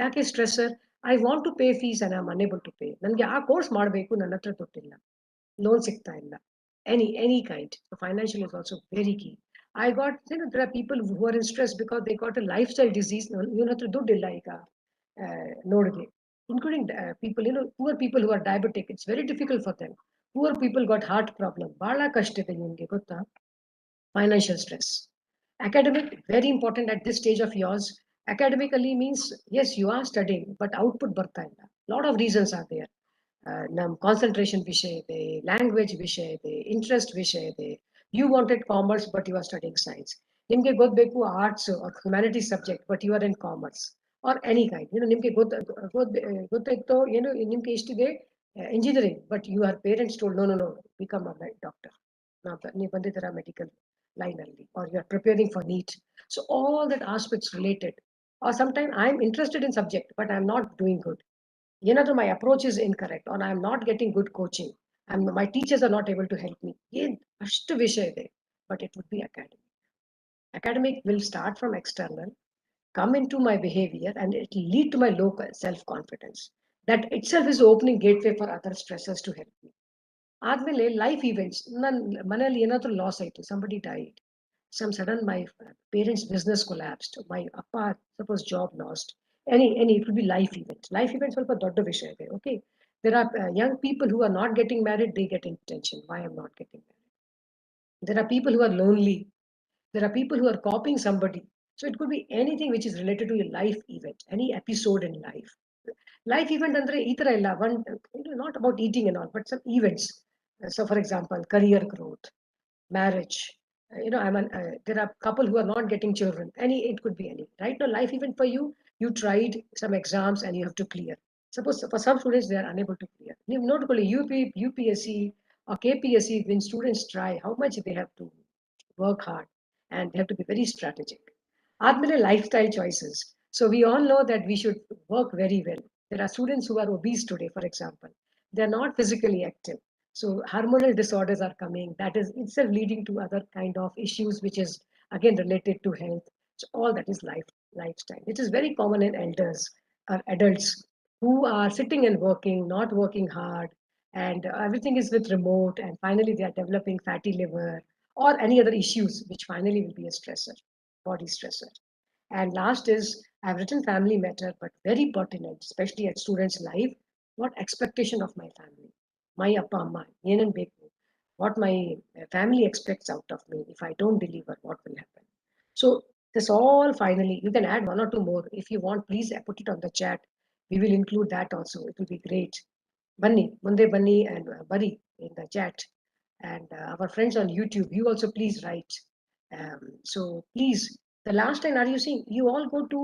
Yake stressor, I want to pay fees and I'm unable to pay. Nange aa course ಮಾಡಬೇಕು ನನ್ನ ಹತ್ರ ದುಡ್ಡಿಲ್ಲ, loan ಸಿಗ್ತಾ ಇಲ್ಲ, any kind. So financial is also very key. I got, there are people who are in stress because they got a lifestyle disease. You know, ದುಡ್ಡಿಲ್ಲ ಈಗ ನೋಡಿಗೆ, including people, poor people who are diabetic. It's very difficult for them. Poor people got heart problem. ಬಹಳ ಕಷ್ಟ ಇದೆ ನಿಮ್ಗೆ ಗೊತ್ತಾ? Financial stress. Academic, very important at this stage of yours. Academically means, yes, you are studying, but output ಬರ್ತಾ ಇಲ್ಲ. Lot of reasons are there. ನಮ್ಮ concentration ವಿಷಯ ಇದೆ, ಲ್ಯಾಂಗ್ವೇಜ್ ವಿಷಯ ಇದೆ, ಇಂಟ್ರೆಸ್ಟ್ ವಿಷಯ ಇದೆ. You wanted commerce but you are studying science. ನಿಮ್ಗೆ ಗೊತ್ತಬೇಕು arts or humanities subject but you are in commerce or any kind. ನಿಮ್ಗೆ ಗೊತ್ತಾಯ್ತೋ ಏನು ನಿಮ್ಗೆ ಇಷ್ಟಿದೆ engineering, but you are parents told no become a doctor. ನೀವು ಬಂದಿದ್ದೀರಾ ಮೆಡಿಕಲ್ ಲೈನ್ ಅಲ್ಲಿ, or you are preparing for NEET. So all that aspects related. Or sometimes I am interested in subject, but I am not doing good. My approach is incorrect, or I am not getting good coaching, and my teachers are not able to help me. ಅಷ್ಟು ವಿಷಯ ಇದೆ, but it would be academic. Academic will start from external, come into my behavior, and it will lead to my low self-confidence. That itself is opening gateway for other stressors to help me. ಆದ್ಮೇಲೆ life events, ನನ್ನ ಮನೆಯಲ್ಲಿ ಏನಾದರೂ loss ಆಯಿತು, somebody died, some sudden my parents' business collapsed, my appa suppose job lost, any it will be life events ಸ್ವಲ್ಪ ದೊಡ್ಡ ವಿಷಯ ಇದೆ. Okay, there are young people who are not getting married, they get intention, why I'm not getting married. There are people who are lonely, there are people who are copying somebody. So it could be anything which is related to a life event, any episode in life event andre ee ತರ ಇಲ್ಲ, one not about eating and all, but some events. So for example, career growth, marriage. There are couple who are not getting children. It could be any. Right now, life event for you. You tried some exams and you have to clear. Suppose for some students they are unable to clear. You not only UPSC or KPSC. When students try, how much they have to work hard, and they have to be very strategic. Admire lifestyle choices. So we all know that we should work very well. There are students who are obese today, for example. They are not physically active. So hormonal disorders are coming. That is itself leading to other kind of issues, which is again related to health. So all that is lifestyle, which is very common in elders or adults who are sitting and working, not working hard, and everything is with remote, and finally they are developing fatty liver or any other issues, which finally will be a stressor, body stressor. And last is, I've written family matter, but very pertinent, especially at students' life. What expectation of my family? My appa amma, yenen beku. What my family expects out of me. If I don't deliver, what will happen? So this all finally, you can add one or two more. If you want, please put it on the chat. We will include that also. It will be great. Bunny, Munde Bunny and Buddy in the chat. And our friends on YouTube, you also please write. So please, the last time, are you seeing, you all go to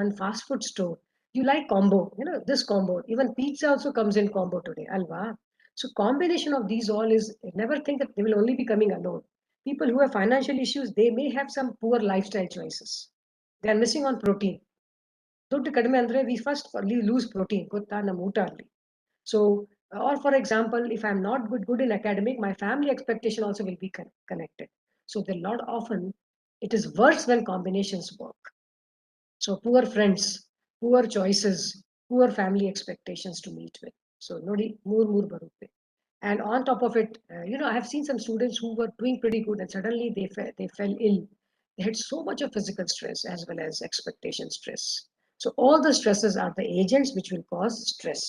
one fast food store, you like combo, this combo, even pizza also comes in combo today, alva. So combination of these all is, never think that they will only be coming alone. People who have financial issues, they may have some poor lifestyle choices. They are missing on protein. ದುಡ್ಡು ಕಡಿಮೆ ಅಂದ್ರೆ we first lose protein, ಗೊತ್ತಾ, ನಮ್ಮ ಊಟ ಅಲ್ಲಿ. So, or for example, if I'm not good in academic, my family expectation also will be connected. So the lot often it is worse when combinations work. So poor friends, poor choices, poor family expectations to meet with. So nodi moor barutte. And on top of it, I have seen some students who were doing pretty good and suddenly they fell ill. They had so much of physical stress as well as expectation stress. So all the stresses are the agents which will cause stress.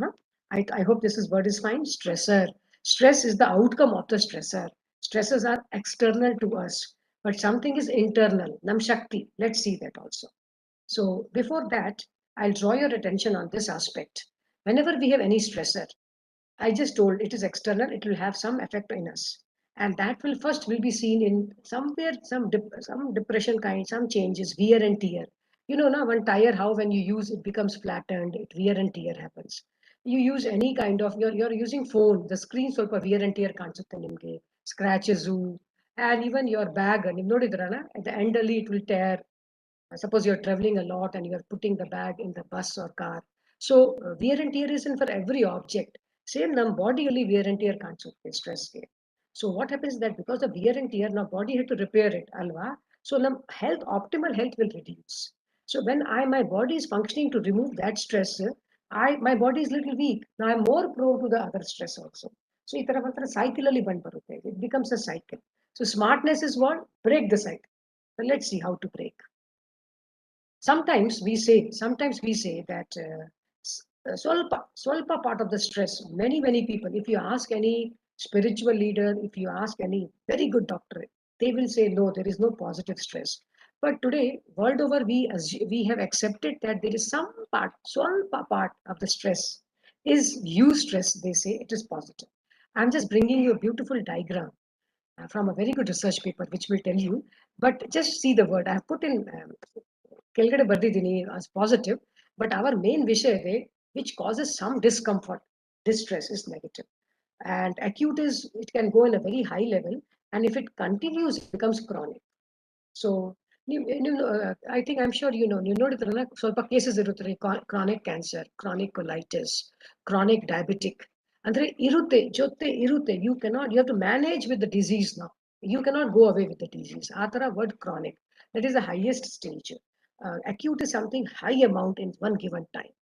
Huh? I hope this is word is fine. Stressor. Stress is the outcome of the stressor. Stresses are external to us, but something is internal. Nam Shakti. Let's see that also. So before that, I'll draw your attention on this aspect. Whenever we have any stressor, I just told it is external, it will have some effect in us. And that will be seen in somewhere, some depression kind, some changes, wear and tear. You know, now one tire, how when you use it becomes flattened, it wear and tear happens. You use any kind of, you're using phone, the screen ಸ್ವಲ್ಪ wear and tear ಕಾಣಿಸುತ್ತೆ ನಿಮ್ಗೆ, scratches, and even your bag, ನೀವು ನೋಡಿದ್ರಲ್ಲ, at the end ಅಲ್ಲಿ it will tear. Suppose you're traveling a lot and you're putting the bag in the bus or car. So wear and tear isn't for every object. Same nam body only wear and tear ಕಾಣಿಸುತ್ತೆ stress ಗೆ. So what happens is that because of wear and tear, now body had to repair it, alva. So nam health, optimal health will reduce. So when my body is functioning to remove that stress, my body is little weak. Now I'm more prone to the other stress also. So ಈ ತರ ಒಂಥರ cycle ಅಲ್ಲಿ ಬಂದ್ ಬರುತ್ತೆ. It becomes a cycle. So smartness is what? Break the cycle. So let's see how to break. Sometimes we say that swalpa part of the stress, many people, if you ask any spiritual leader, if you ask any very good doctor, they will say, no, there is no positive stress. But today, world over, we have accepted that there is some part, swalpa part of the stress is stress, they say it is positive. I'm just bringing you a beautiful diagram from a very good research paper, which will tell you, but just see the word. I have put in ಕೆಳಗಡೆ ಬರ್ದಿದ್ದೀನಿ as positive, but our main ವಿಷಯ ಇದೆ which causes some discomfort, distress is negative, and acute is, it can go in a very high level, and if it continues it becomes chronic. So I think, I'm sure you ನೋಡಿದ್ರಲ್ಲ, ಸ್ವಲ್ಪ cases ಇರುತ್ತೆ, chronic cancer, chronic colitis, chronic diabetic, ಅಂದ್ರೆ ಇರುತ್ತೆ, ಜೊತೆ ಇರುತ್ತೆ. You have to manage with the disease now. You cannot go away with the disease. ಆ ತರ word chronic, that is the highest stage. Acute is something high amount in one given time.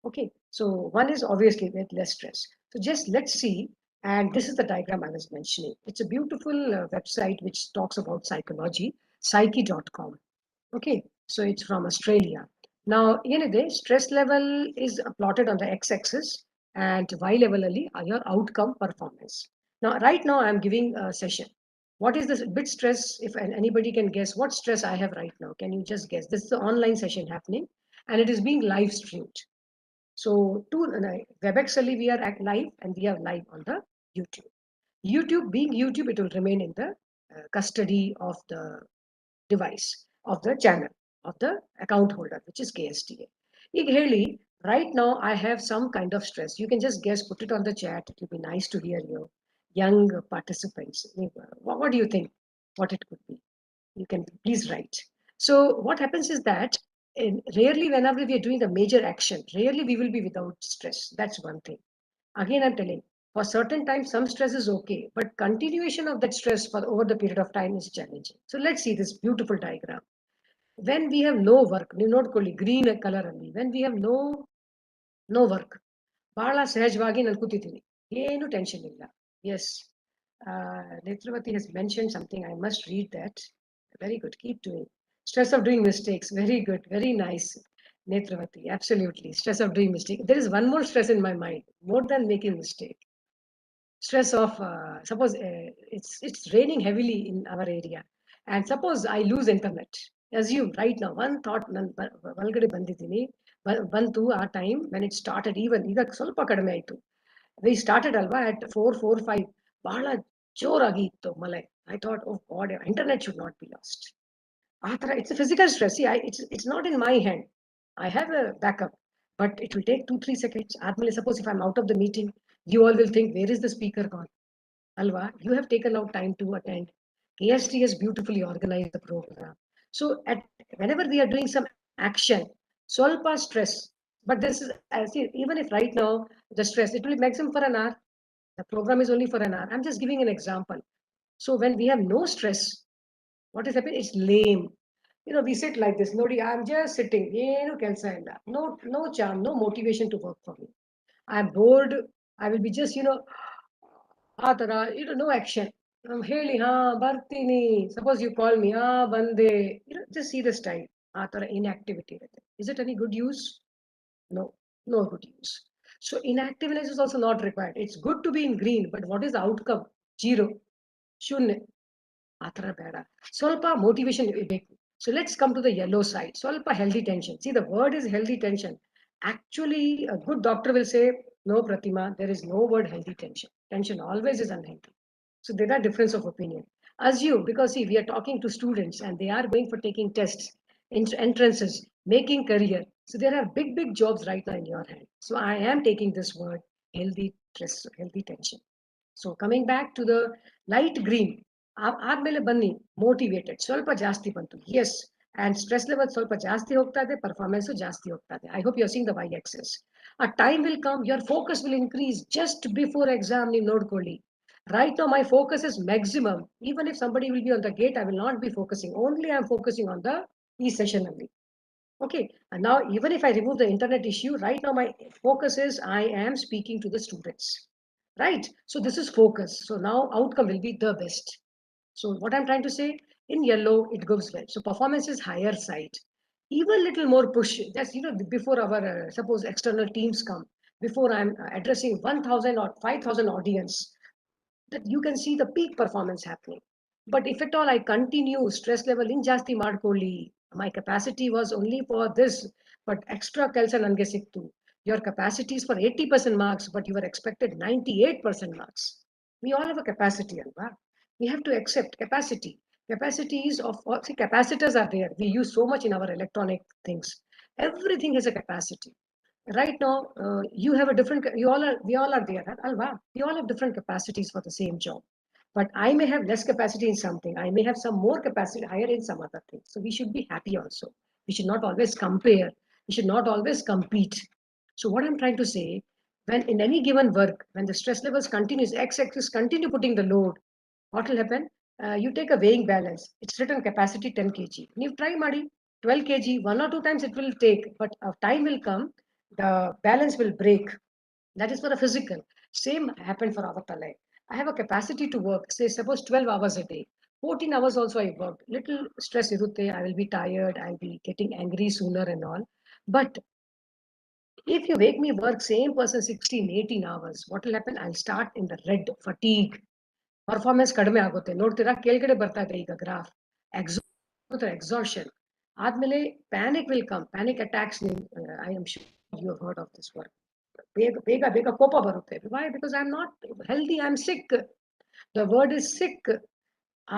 Okay, so one is obviously with less stress. So just let's see, and this is the diagram I was mentioning. It's a beautiful website which talks about psychology, psyche.com. Okay, so it's from Australia. Now, stress level is plotted on the x-axis, and y level only are your outcome performance. Now, right now I'm giving a session. What is this bit stress? If anybody can guess what stress I have right now, can you just guess? This is the online session happening, and it is being live streamed. So to WebEx only we are at live, and we are live on the YouTube. YouTube being YouTube, it will remain in the custody of the device, of the channel, of the account holder, which is KSTA. Right now I have some kind of stress. You can just guess, put it on the chat. It will be nice to hear your young participants. What do you think? What it could be? You can please write. So what happens is that rarely, whenever we are doing a major action, rarely we will be without stress. That's one thing. Again, I'm telling, for certain times, some stress is okay, but continuation of that stress for over the period of time is challenging. So let's see this beautiful diagram. When we have no work, you note green color only. When we have no work, ಬಹಳ ಸಹಜವಾಗಿ ನಾನು ಕೂತಿದ್ದೀನಿ, ಏನು tension ಇಲ್ಲ. Yes, Netravati has mentioned something. I must read that. Very good. Keep doing. Stress of doing mistakes. Very good. Very nice. Netravati, absolutely. Stress of doing mistake. There is one more stress in my mind, more than making mistake. Stress of suppose it's raining heavily in our area, and suppose I lose internet. Assume right now one thought ಒಳಗಡೆ ಬಂದಿದ್ದೀನಿ, ಬಂತು ಆ time when it started. Even ಈಗ ಸ್ವಲ್ಪ ಕಡಿಮೆ ಆಯ್ತು. We started alva at 4:45. ಬಹಳ ಜೋರಾಗಿ ಇತ್ತು ಮಳೆ. I thought, oh God, internet should not be lost. It's a physical stress. See, it's not in my hand. I have a backup, but it will take 2-3 seconds. Suppose if I'm out of the meeting, you all will think, where is the speaker gone? Alva, you have taken out time to attend. KST has beautifully organized the program. So whenever we are doing some action, solpa stress. But this is, see, even if right now the stress, it will be maximum for an hour. The program is only for an hour. I'm just giving an example. So when we have no stress, what is happening? It's lame. We sit like this. Nodi, I'm just sitting. No charm, no motivation to work for me. I'm bored. I will be just, no action. I'm hailing, bartini. Suppose you call me, bande. Just see the style. Inactivity. Is it any good use? No, no good use. So inactiveness is also not required. It's good to be in green, but what is the outcome? Zero. Shunne. Solpa motivation. So let's come to the yellow side. Solpa healthy tension. See, the word is healthy tension. Actually, a good doctor will say No, Pratima, there is no word healthy tension. Tension always is unhealthy. So there are difference of opinion. Assume, because see, we are talking to students and they are going for taking tests, entrances, making career. So there are big, big jobs right now in your hand. So I am taking this word healthy stress, healthy tension. So coming back to the light green, ಆದ್ಮೇಲೆ ಬನ್ನಿ motivated ಸ್ವಲ್ಪ ಜಾಸ್ತಿ ಬಂತು S and stress level ಸ್ವಲ್ಪ ಜಾಸ್ತಿ ಹೋಗ್ತಾ ಇದೆ performance ಜಾಸ್ತಿ ಹೋಗ್ತಾ ಇದೆ I hope you are seeing the Y axis a time will come your focus will increase just before exam ನೀವು ನೋಡ್ಕೊಳ್ಳಿ right now my focus is maximum even if somebody will be on the gate I will not be focusing only I am focusing on the session only. Okay, and now even if I remove the internet issue, right now my focus is I am speaking to the students, right? So this is focus. So now outcome will be the best. So what I'm trying to say, in yellow, it goes well. So performance is higher side. Even little more push. That's, before our, suppose external teams come, before I'm addressing 1,000 or 5,000 audience, that you can see the peak performance happening. But if at all I continue stress level in jasti ಮಾಡ್ಕೊಳ್ಳಿ, my capacity was only for this, but extra ಕೆಲಸ ನನಗೆ ಸಿಕ್ತು. Your capacity is for 80% marks, but you were expected 98% marks. We all have a capacity, alva. We have to accept capacity. Capacities of, see, capacitors are there. We use so much in our electronic things. Everything has a capacity. Right now you have a different, we all are there, alva. We all have different capacities for the same job, but I may have less capacity in something, I may have some more capacity higher in some other thing. So we should be happy also. We should not always compare, we should not always compete. So what I'm trying to say, when in any given work, when the stress levels continues, x-axis continue putting the load, what will happen? You take a weighing balance, it's written capacity 10 kg, you try madi 12 kg, one or two times it will take, but a time will come the balance will break. That is for the physical. Same happened for our talai. I have a capacity to work, say suppose 12 hours a day, 14 hours also I work, little stress irutte, I will be tired, I'll be getting angry sooner and all. But if you make me work same person 16 18 hours, what will happen? I'll start in the red, fatigue, performance ಕಡಿಮೆ ಆಗುತ್ತೆ. ನೋಡ್ತೀರಾ ಕೆಳಗಡೆ ಬರ್ತಾ ಇದೆ ಈಗ graph. Exhaustion ಆದ್ಮೇಲೆ panic will come, panic attacks. I am sure you have heard of this word. ಬೇಗ ಬೇಗ ಬೇಗ ಕೋಪ ಬರುತ್ತೆ. Why? Because I am not healthy, I am sick. The word is sick.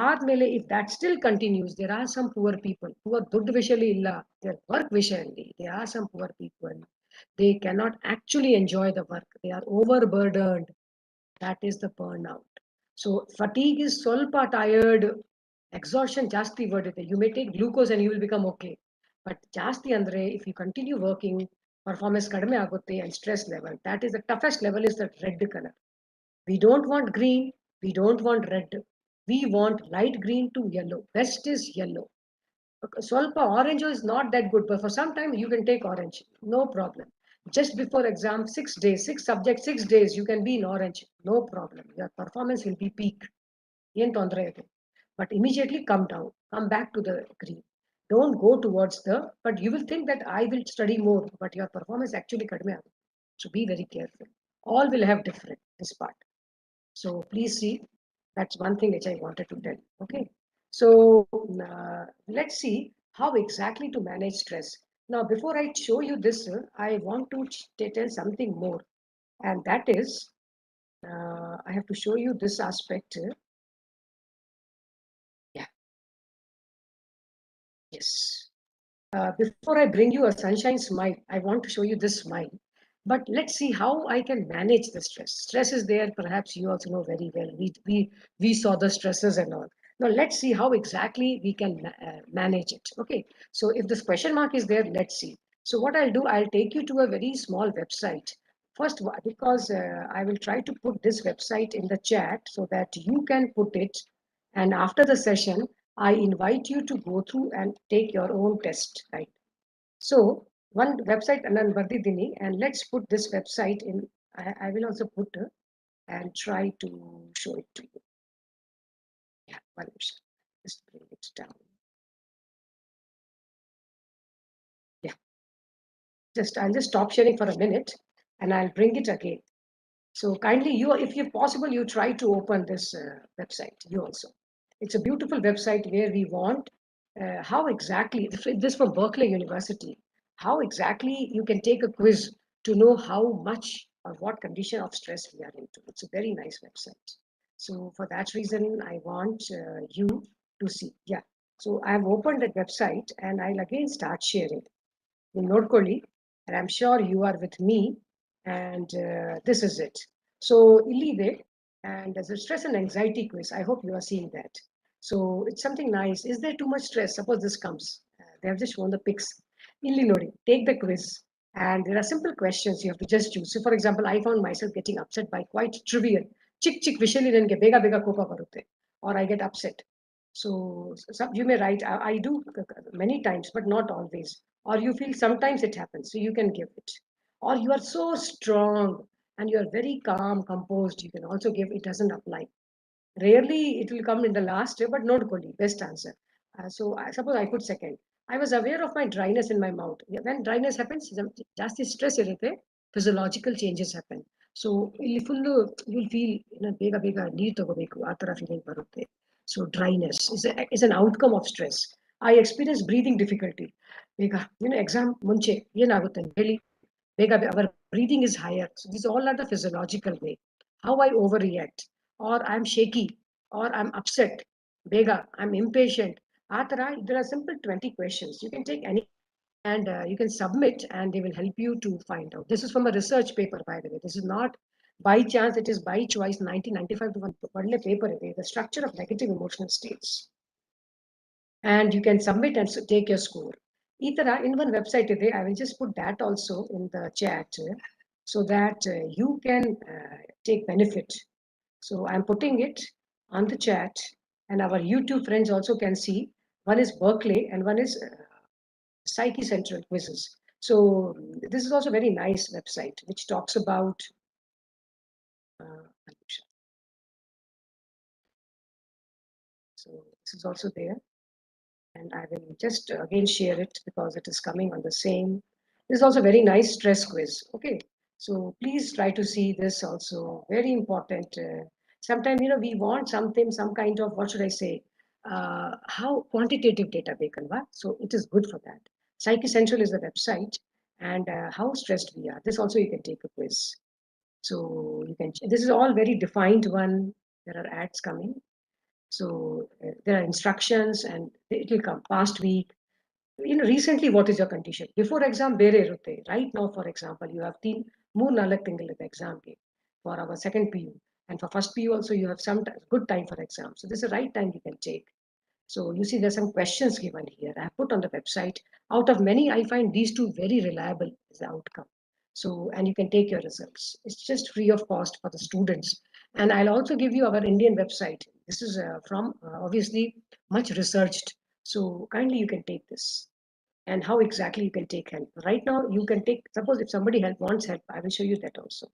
ಆದ್ಮೇಲೆ if that still continues, there are some poor people, poor ದುಡ್ಡು ವಿಷಯದಲ್ಲಿ ಇಲ್ಲ, their work ವಿಷಯದಲ್ಲಿ there are some poor people, they cannot actually enjoy the work, they are overburdened. That is the burnout. So fatigue is solpa tired, exhaustion jasti word ide. You may take glucose and you will become okay, but jasti andre if you continue working, performance kadme agutte. And stress level, that is the toughest level, is the red color. We don't want green, we don't want red, we want light green to yellow. Best is yellow. Swalpa orange is not that good, but for some time you can take orange, no problem. Just before exam, 6 days, 6 subjects, 6 days, you can be in orange, no problem. Your performance will be peak. But immediately come down, come back to the green. Don't go towards the, but you will think that I will study more, but your performance actually kadme agutte. So be very careful. All will have different, this part. So please see, that's one thing which I wanted to tell. Okay. So let's see how exactly to manage stress. Now, before I show you this, I want to tell something more. And that is, I have to show you this aspect. Yeah. Yes. Before I bring you a sunshine smile, I want to show you this smile. But let's see how I can manage the stress. Stress is there, perhaps you also know very well. We saw the stresses and all. Now let's see how exactly we can manage it. Okay, so if this question mark is there, let's see. So what I'll do, I'll take you to a very small website. First, because I will try to put this website in the chat so that you can put it. And after the session, I invite you to go through and take your own test, right? So one website and bardidini, and let's put this website in. I will also put and try to show it to you. Yeah, one minute. Just bring it down. Yeah, I'll just stop sharing for a minute and I'll bring it again. So kindly, you, if you possible, you try to open this website. You also, it's a beautiful website where we want how exactly this from Berkeley University. How exactly you can take a quiz to know how much or what condition of stress we are into. It's a very nice website. So for that reason, I want you to see. Yeah. So I have opened that website and I'll again start sharing. You ನೋಡ್ಕೊಳ್ಳಿ, and I'm sure you are with me, and this is it. So ಇಲ್ಲಿದೆ, and there's a stress and anxiety quiz. I hope you are seeing that. So it's something nice. Is there too much stress? Suppose this comes. They have just shown the pics. Illi nodi, take the quiz. And there are simple questions you have to just choose. So for example, I found myself getting upset by quite trivial. Chick vishali ನನಗೆ ಬೇಗ ಬೇಗ ಕೋಪ ಬರುತ್ತೆ, or I get upset. So you may write, I do many times, but not always. Or you feel sometimes it happens, so you can give it. Or you are so strong and you are very calm, composed, you can also give, it doesn't apply. Rarely it will come in the last, but not Koli, best answer. So I suppose I put second. I was aware of my dryness in my mouth. When dryness happens, just stress irrite, physiological changes happen. So you'll feel, bega bega neer tagobeku, aa tara feeling barutte. So dryness is an outcome of stress. I experience breathing difficulty. Bega, exam munche ಏನಾಗುತ್ತೆ ಹೇಳಿ, our breathing is higher. So these all are the physiological way. How I overreact, or I'm shaky, or I'm upset. Bega, I'm impatient. Atara, there are simple 20 questions. You can take any, and you can submit, and they will help you to find out. This is from a research paper, by the way. This is not by chance, it is by choice. 1995 to one paper, the structure of negative emotional states. And you can submit and take your score. Itara, in one website today, I will just put that also in the chat, so that you can take benefit. So I'm putting it on the chat, and our YouTube friends also can see. One is Berkeley and one is Psyche Central quizzes. So this is also a very nice website which talks about so this is also there. And I will just again share it because it is coming on the same. This is also very nice stress quiz. Okay, so please try to see this also. Very important. Sometimes we want something, some kind of, what should I say? How quantitative data bekalva. So it is good for that. Psyche Central is the website, and how stressed we are. This also you can take a quiz. So you can. This is all very defined one. There are ads coming. So there are instructions, and it will come past week. Recently, what is your condition? Before exam, bere irutte. Right now, for example, you have 3-4 ತಿಂಗಳ exam for our second PU. And for first PU also, you have some good time for exam. So this is the right time you can take. So you see there's some questions given here. I have put on the website. Out of many, I find these two very reliable as the outcome. So, and you can take your results. It's just free of cost for the students. And I'll also give you our Indian website. This is from obviously much researched. So kindly you can take this. And how exactly you can take help. Right now, you can take, suppose if somebody wants help, I will show you that also.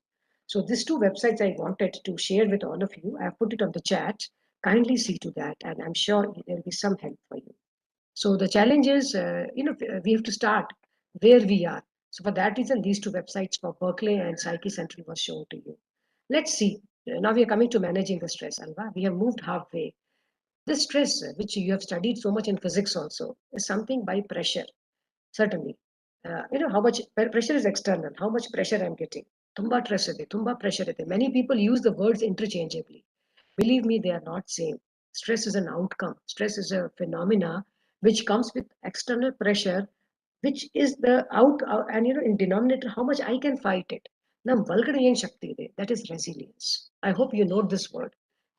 So these two websites I wanted to share with all of you. I have put it on the chat. Kindly see to that, and I'm sure there will be some help for you. So the challenge is, we have to start where we are. So for that reason, these two websites for Berkeley and Psyche Central was shown to you. Let's see. Now we are coming to managing the stress, Alva. We have moved halfway. This stress, which you have studied so much in physics also, is something by pressure. Certainly. How much pressure is external, how much pressure I'm getting. Tumba pressure ide. Many people use the words interchangeably. Believe me, they are not same. Stress is an outcome. Stress is a phenomena which comes with external pressure, which is the and in denominator, how much I can fight it. Now, that is resilience. I hope you know this word.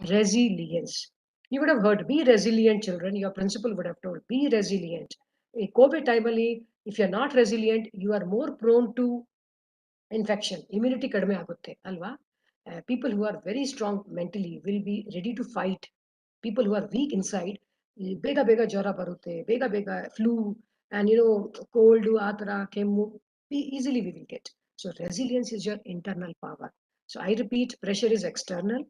Resilience. You would have heard, be resilient, children. Your principal would have told, be resilient. COVID time, if you're not resilient, you are more prone to infection. Immunity kadme agutte, alva. People who are very strong mentally will be ready to fight. People who are weak inside, bega bega jara barutte, bega flu, and cold, atara, kemmu, easily we will get. So resilience is your internal power. So I repeat, pressure is external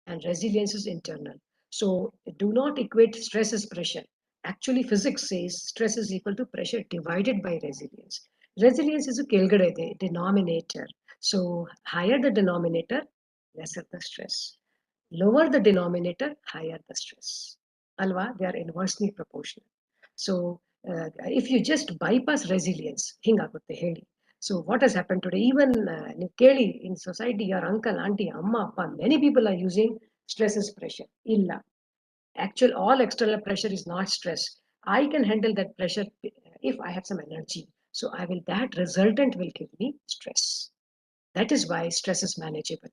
and resilience is internal. So do not equate stress as pressure. Actually, physics says stress is equal to pressure divided by resilience. Resilience is a kelgade denominator. So higher the denominator, lesser the stress. Lower the denominator, higher the stress. Alva, they are inversely proportional. So if you just bypass resilience, hingagutte heli. So what has happened today? Even Nikeli in society, your uncle, auntie, amma, appa, many people are using stress as pressure. Illa. All external pressure is not stress. I can handle that pressure if I have some energy. So that resultant will give me stress. That is why stress is manageable.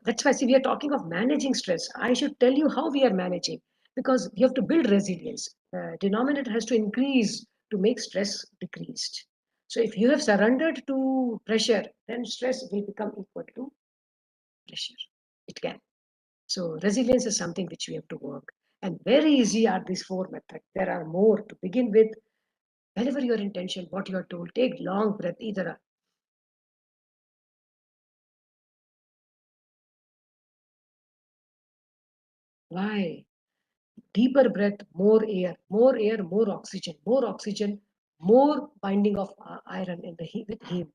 That's why, see, we are talking of managing stress. I should tell you how we are managing, because you have to build resilience. Denominator has to increase to make stress decreased. So if you have surrendered to pressure, then stress will become equal to pressure. It can. So resilience is something which we have to work. And very easy are these 4 methods. There are more to begin with. Whenever your intention, what you are told, take long breath, either why? Deeper breath, more air, more oxygen, more binding of iron in the with heme,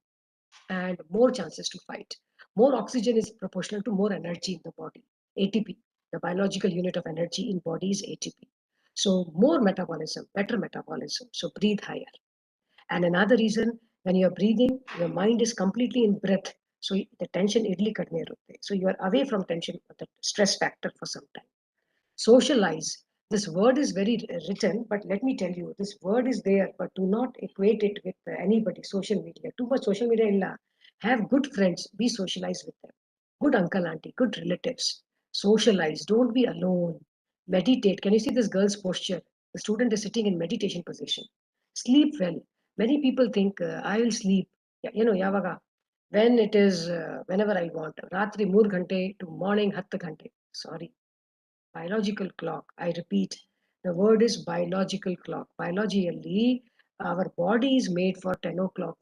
and more chances to fight. More oxygen is proportional to more energy in the body. ATP, the biological unit of energy in body is ATP. So more metabolism, better metabolism. So breathe higher. And another reason, when you're breathing, your mind is completely in breath. So the tension idli kadme irutte. So you are away from tension, the stress factor for some time. Socialize. This word is very written, but let me tell you, this word is there, but do not equate it with anybody. Social media. Too much social media illa. Have good friends. Be socialized with them. Good uncle, auntie, good relatives. Socialize. Don't be alone. Meditate. Can you see this girl's posture? The student is sitting in meditation position. Sleep well. Many people think I will sleep. Yavaga. When it is, whenever I want. Ratri 3 ghante to morning 10 ghante. Sorry. Biological clock. I repeat, the word is biological clock. Biologically, our body is made for 10 o'clock.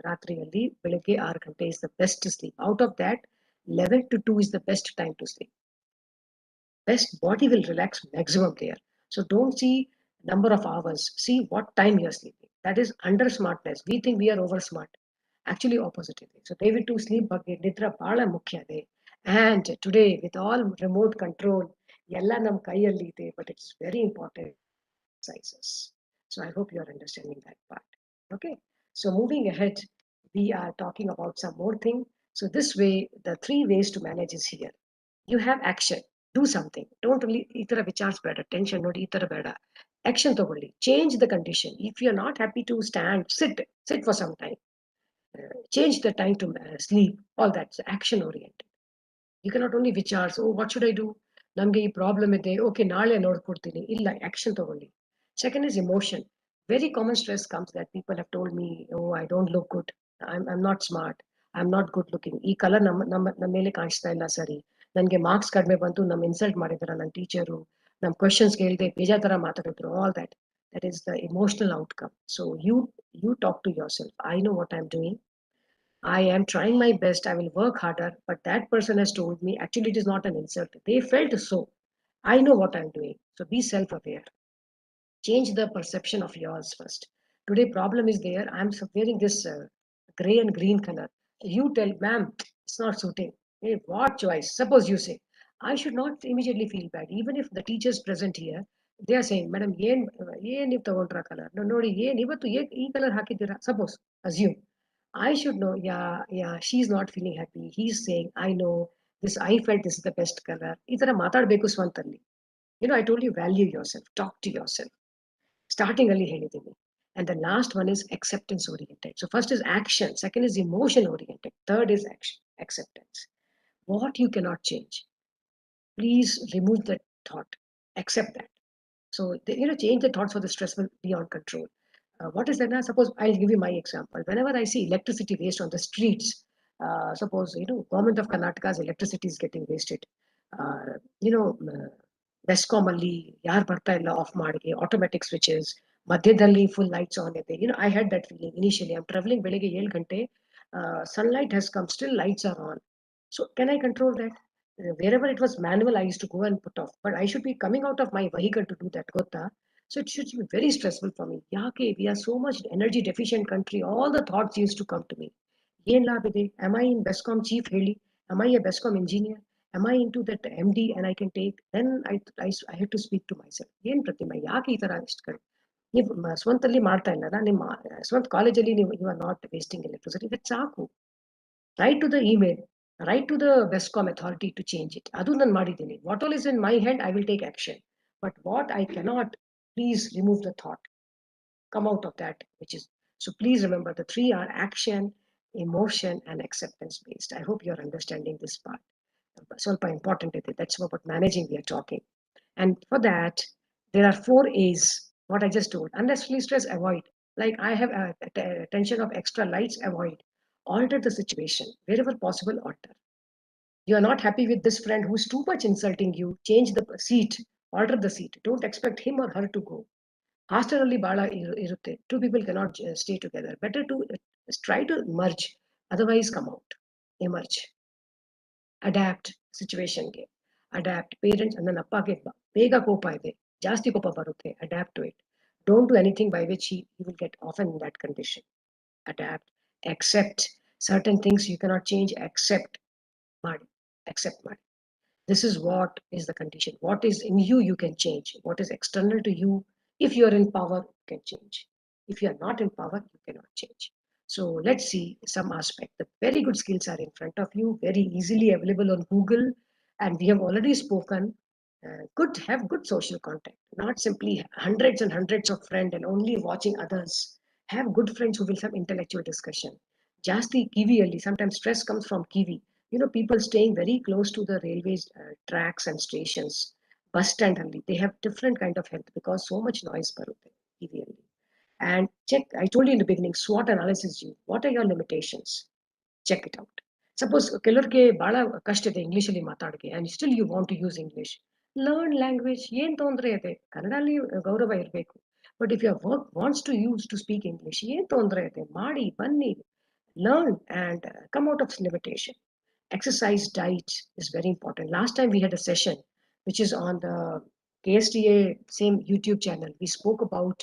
Ratriyalli, ಬೆಳಗ್ಗೆ 6 ಗಂಟೆ is the best to sleep. Out of that, 11 to 2 is the best time to sleep. Best body will relax maximum there. So don't see number of hours. See what time you're sleeping. That is under smartness. We think we are over smart. Actually, opposite ಇದೆ. So ದಯವಿಟ್ಟು sleep ಬಗ್ಗೆ ನಿದ್ರೆ ಬಹಳ ಮುಖ್ಯ ಇದೆ. And today, with all remote control, ಎಲ್ಲ ನಮ್ಮ ಕೈಯಲ್ಲಿ ಇದೆ, but it's very important exercises. So I hope you are understanding that part. Okay. So moving ahead, we are talking about some more thing. So this way, the 3 ways to manage is here. You have action. Do something. Don't really ಈ ತರ ವಿಚಾರಿಸಬೇಡ, tension ನೋಡಿ ಈ ತರ ಬೇಡ. Action ತಗೊಳ್ಳಿ. Change the condition. If you're not happy to stand, sit for some time. Change the time to sleep. All that's action oriented. You cannot only ವಿಚಾರಿಸಿ, oh, what should I do? ನಮಗೆ ಈ problem ಇದೆ, okay ನಾಳೆ ನೋಡ್ಕೊಡ್ತೀನಿ. ಇಲ್ಲ, action ತಗೊಳ್ಳಿ. Second is emotion. Very common stress comes that people have told me, oh, I don't look good. I'm not smart. I'm not good looking. ಈ colour ನಮ್ಮ ಮೇಲೆ ಕಾಣಿಸ್ತಾ ಇಲ್ಲ ಸರಿ. ನನಗೆ ಮಾರ್ಕ್ಸ್ ಕಡಿಮೆ ಬಂತು, ನಮ್ಮ ಇನ್ಸಲ್ಟ್ ಮಾಡಿದಾರ ನನ್ನ ಟೀಚರು, ನಮ್ಮ ಕ್ವಶನ್ಸ್ ಕೇಳಿದೆ ಬೇಜಾತರ ಮಾತಾಡಿದ್ರು. All that is the emotional outcome. So you talk to yourself. I know what I'm doing. I am trying my best. I will work harder. But that person has told me, actually, it is not an insult. They felt so. I know what I'm doing. So be self-aware. Change the perception of yours first. Today, problem is there. I'm wearing this gray and green color. You tell, ma'am, it's not suiting. Hey, what choice? Suppose you say, I should not immediately feel bad. Even if the teachers present here, they are saying, madam, ಏನ್ ನೀವು ತಗೊಂಡ್ರ colour ನೋಡಿ ಏನ್ ಇವತ್ತು ಈ colour ಹಾಕಿದ್ದೀರಾ. Suppose, assume. I should know, yeah, she's not feeling happy. He's saying, I know this, I felt this is the best color. ಈ ತರ ಮಾತಾಡ್ಬೇಕು ಸ್ವಂತಲ್ಲಿ. I told you, value yourself, talk to yourself. Starting ಅಲ್ಲಿ ಹೇಳಿದ್ದೀನಿ. And the last one is acceptance oriented. So first is action, second is emotion oriented, third is action, acceptance. What you cannot change, please remove that thought, accept that. So change the thoughts for the stressful beyond control. What is that now? Suppose I'll give you my example. Whenever I see electricity waste on the streets, suppose government of Karnataka's electricity is getting wasted. Uh, you know, Bescom ಅಲ್ಲಿ ಯಾರು ಬರ್ತಾ ಇಲ್ಲ of ಮಾಡಿ automatic switches ಮಧ್ಯದಲ್ಲಿ full lights on ಇದೆ. I had that feeling initially. I'm traveling ಬೆಳಿಗ್ಗೆ 7 ಗಂಟೆ, sunlight has come, still lights are on. So can I control that? Wherever it was manual, I used to go and put off, but I should be coming out of my vehicle to do that. Gotta. So it should be very stressful for me. Yake, we are so much energy deficient country. All the thoughts used to come to me. Yen labh ide? Am I in Bescom chief heli? Am I a Bescom engineer? Am I into that MD and I can take? Then I had to speak to myself. Yen Pratima, yake ee tara ನೀವು ಸ್ವಂತಲ್ಲಿ ಮಾಡ್ತಾ ಇಲ್ಲ, ನಿಮ್ಮ ಸ್ವಂತ ಕಾಲೇಜಲ್ಲಿ ನೀವು you are not wasting electricity, that ಸಾಕು. Write to the email, write to the BESCOM authority to change it. ಅದು ನಾನು ಮಾಡಿದ್ದೀನಿ. What all is in my head, I will take action. But what I cannot, please remove the thought, come out of that, which is, so please remember the three are action, emotion, and acceptance based. I hope you're understanding this part. ಸ್ವಲ್ಪ important ಇದೆ. That's about managing we are talking. And for that, there are 4 A's, what I just told. Unnecessarily stress, avoid. Like I have a tension of extra lights, avoid. Alter the situation. Wherever possible, alter. You are not happy with this friend who's too much insulting you, change the seat, alter the seat. Don't expect him or her to go. Hostelally bala irutte. Two people cannot stay together. Better to try to merge, otherwise come out. Emerge. Adapt situation ಗೆ. Adapt. Parents and ಅಪ್ಪಗೆ ಬೇಗ ಕೋಪ ಇದೆ, ಜಾಸ್ತಿ ಕೋಪ ಬರುತ್ತೆ. Adapt to it. Don't do anything by which he will get often in that condition. Adapt. Accept. Certain things you cannot change. Accept. ಮಾಡಿ. Accept ಮಾಡಿ. This is what is the condition. What is in you, you can change. What is external to you, if you are in power, you can change. If you are not in power, you cannot change. So let's see some aspect. The very good skills are in front of you, very easily available on Google. And we have already spoken. Have good social contact, not simply hundreds and hundreds of friends and only watching others. Have good friends who will have intellectual discussion. Jasti kiviಯಲ್ಲಿ, sometimes stress comes from kivi. People staying very close to the railways tracks and stations, bus stand only, they have different kind of health because so much noise barutte ಕಿವಿಯಲ್ಲಿ. And check, I told you in the beginning, SWOT analysis. What are your limitations? Check it out. Suppose ಕೆಲವರಿಗೆ ಬಹಳ ಕಷ್ಟ ಇದೆ English ಅಲ್ಲಿ ಮಾತಾಡಕ್ಕೆ, and still you want to use English. Learn language. ಏನ್ ತೊಂದರೆ ಇದೆ, ಕನ್ನಡಲ್ಲಿ ಗೌರವ ಇರಬೇಕು. But if your work wants to use to speak English, ಏನ್ ತೊಂದರೆ ಇದೆ, ಮಾಡಿ ಬನ್ನಿ. Learn and come out of limitation. Exercise, diet is very important. Last time we had a session which is on the KSTA same YouTube channel. We spoke about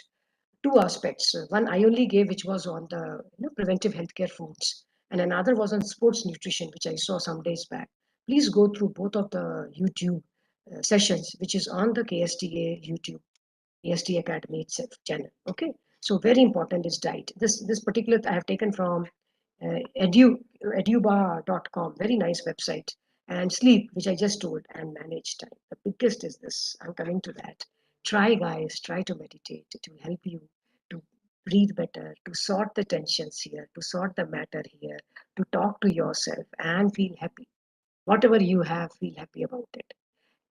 2 aspects. One I only gave, which was on the preventive healthcare foods, and another was on sports nutrition, which I saw some days back. Please go through both of the YouTube sessions, which is on the KSTA YouTube, KSTA Academy itself channel. Okay, so very important is diet. This particular I have taken from eduba.com, very nice website. And sleep, which I just told, and manage time. The biggest is this. I'm coming to that. Try, guys, try to meditate. It will help you to breathe better, to sort the tensions here, to sort the matter here, to talk to yourself and feel happy. Whatever you have, feel happy about it.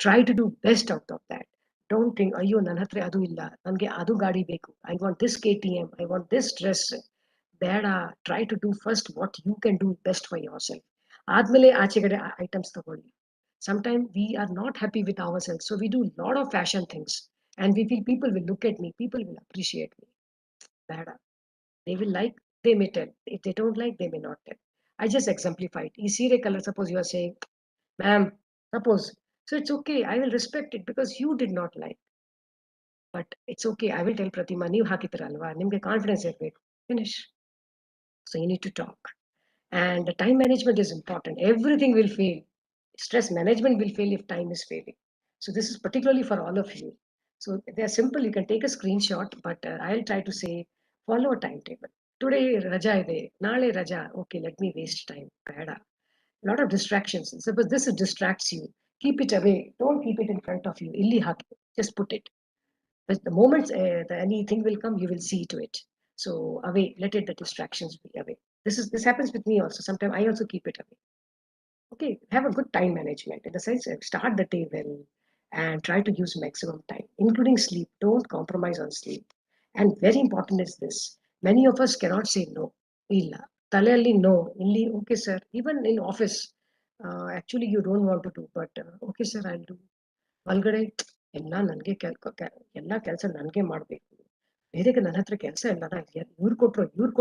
Try to do best out of that. Don't think, ayyo, ನನ್ನ ಹತ್ರ ಅದು ಇಲ್ಲ, ನನಗೆ ಅದು ಗಾಡಿ ಬೇಕು, I want this KTM, I want this dress. ಬೇಡ. Try to do first what you can do best for yourself. ಆದ್ಮೇಲೆ ಆಚೆಗಡೆ ಐಟಮ್ಸ್ ತಗೊಳ್ಳಿ. Sometimes we are not happy with ourselves, so we do a lot of fashion things, and we feel people will look at me, people will appreciate me. ಬೇಡ. They will like, they may tell. If they don't like, they may not tell. I just exemplified. ಈ ಸೀರೆ colour, suppose you are saying, ma'am, suppose. So it's okay. I will respect it because you did not like. But it's okay. I will tell Pratima, ನೀವು ಹಾಕಿದ್ರಲ್ವಾ, ನಿಮಗೆ confidence ಇರಬೇಕು. Finish. So you need to talk. And the time management is important. Everything will fail. Stress management will fail if time is failing. So this is particularly for all of you. So they are simple. You can take a screenshot, but I'll try to say, follow a timetable. Today raja ide, naale raja. Okay, let me waste time. Bada. A lot of distractions. Suppose this distracts you, keep it away. Don't keep it in front of you. Illi haki. Just put it. But the moment anything will come, you will see to it. So away. Let it, the distractions be away. This happens with me also. Sometimes I also keep it away. Okay, have a good time management. In the sense, start the day well and try to use maximum time, including sleep. Don't compromise on sleep. And very important is this: many of us cannot say no. Illa. Talayalli no. Illi, okay, sir. Even in office, actually you don't want to do, but okay, sir, I'll do. ಒಳಗಡೆ ಎಲ್ಲ ನನಗೆ ಎಲ್ಲ ಕೆಲಸ ನನಗೆ ಮಾಡಬೇಕು, ಬೇರೆಗೆ ನನ್ನ ಹತ್ರ ಕೆಲಸ ಇಲ್ಲ, ಇವ್ರು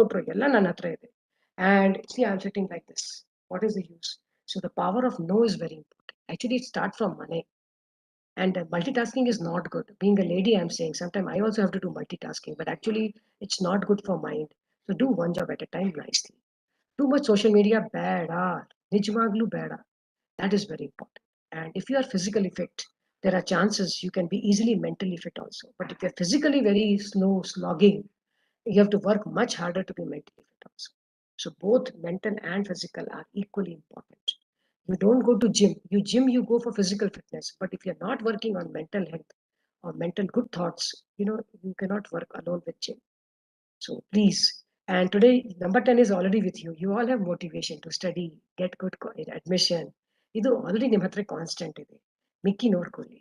ಕೊಟ್ರು ಎಲ್ಲ ನನ್ನ ಹತ್ರ ಇದೆ. And see, I'm sitting like this. What is the use? So the power of no is very important. Actually, it starts from money. And multitasking is not good. Being a lady, I'm saying, sometimes I also have to do multitasking, but actually it's not good for mind. So do one job at a time nicely. Too much social media, bad. Nijwaglu bad. That is very important. And if you are physically fit, there are chances you can be easily mentally fit also. But if you're physically very slow, slogging, you have to work much harder to be mentally fit also. So both mental and physical are equally important. You don't go to gym. You go for physical fitness. But if you're not working on mental health or mental good thoughts, you cannot work alone with gym. So please, and today number 10 is already with you. You all have motivation to study, get good admission. ಇದು already ನಿಮ್ಮ ಹತ್ರ constant ಇದೆ. ಮಿಕ್ಕಿ ನೋಡ್ಕೊಳ್ಳಿ.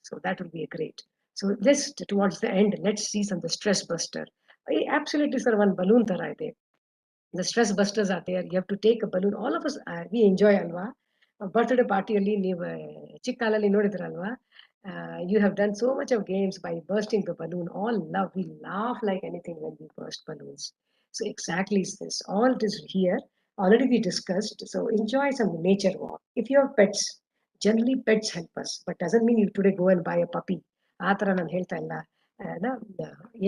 So that will be a great. So just towards the end, let's see some the stress buster. Absolutely, sir, one balloon ತರ ಇದೆ. The stress busters are there. You have to take a balloon. All of us, we enjoy ಅಲ್ವಾ birthday ಪಾರ್ಟಿಯಲ್ಲಿ ನೀವು ಚಿಕ್ಕ ಕಾಲಲ್ಲಿ ನೋಡಿದ್ರಲ್ವಾ you have done so much of games by bursting the balloon. All love, we laugh like anything when we burst balloons. So exactly is this. All it is here already we discussed. So enjoy some nature walk. If you have pets, generally pets help us, but doesn't mean you today go and buy a puppy. ಆ ಥರ ನಾನು ಹೇಳ್ತಾ ಇಲ್ಲ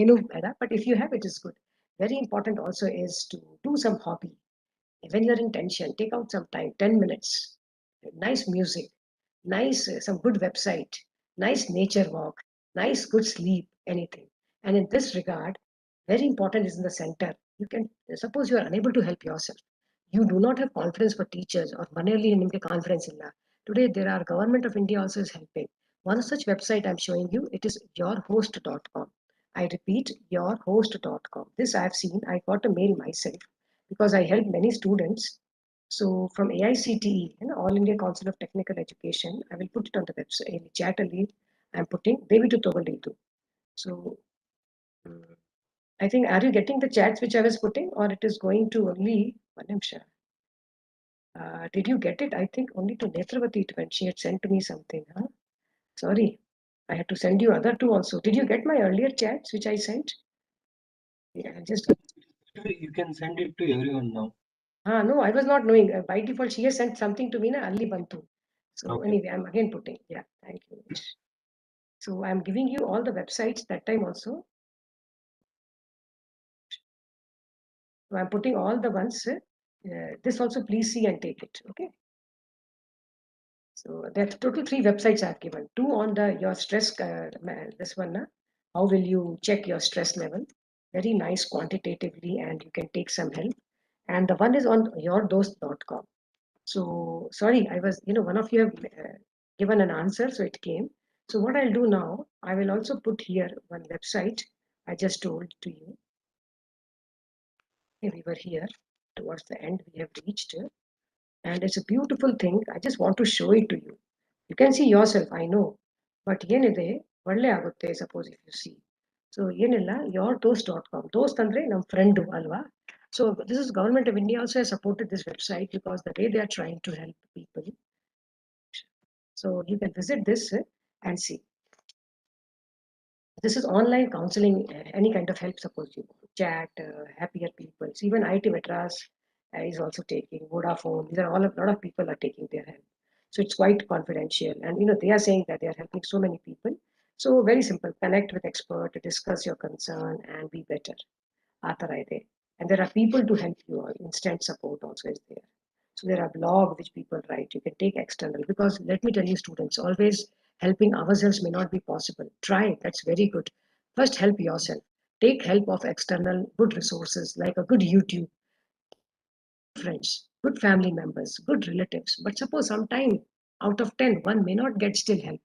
ಏನು ಬೇಡ. But if you have, it is good. Very important also is to do some hobby. When you're in tension, take out some time, 10 minutes, nice music, nice some good website, nice nature walk, nice good sleep, anything. And in this regard, very important is in the center. You can suppose you are unable to help yourself. You do not have confidence for teachers or manali nimge confidence illa. Today there are government of India also is helping. One such website I'm showing you, it is yourhost.com. I repeat, yourhost.com. This I have seen. I got a mail myself because I helped many students. So from AICTE, All India Council of Technical Education, I will put it on the website in the chat lead. I'm putting Devitu Togolidu. So I think, are you getting the chats which I was putting, or it is going to only Vanimsha? Did you get it? I think only to Netravati it went. She had sent to me something. Huh? Sorry, I had to send you other two also. Did you get my earlier chats which I sent? Yeah, just. You can send it to everyone now. No, I was not knowing. By default, she has sent something to me, na Ali Bantu. So Okay. anyway, I'm again putting. Yeah, thank you. So I'm giving you all the websites that time also. So I'm putting all the ones. This also, please see and take it. Okay. So there are total 3 websites I've given. 2 on your stress. This one, how will you check your stress level? Very nice quantitatively, and you can take some help. And the one is on yourdost.com. So sorry, I was, one of you have given an answer, so it came. So what I'll do now, I will also put here one website I just told to you. Okay, we were here towards the end, we have reached, and it's a beautiful thing. I just want to show it to you. You can see yourself, I know, but ಏನಿದೆ ಒಳ್ಳೆ ಆಗುತ್ತೆ suppose if you see. So ಏನಿಲ್ಲ yourdost.com. Dost ಅಂದ್ರೆ ನಮ್ಮ friend ಅಲ್ವಾ. So this is Government of India also has supported this website because the way they are trying to help people. So you can visit this and see. This is online counseling, any kind of help, suppose you chat, happier people. So even IT Madras is also taking, Vodafone, these are all, a lot of people are taking their help. So it's quite confidential. And they are saying that they are helping so many people. So very simple, connect with expert, discuss your concern and be better. And there are people to help you, instant support also is there. So there are blogs which people write. You can take external, because let me tell you, students, always helping ourselves may not be possible. Try, that's very good. First, help yourself. Take help of external good resources like a good YouTube, friends, good family members, good relatives. But suppose sometime out of 10, one may not get still help.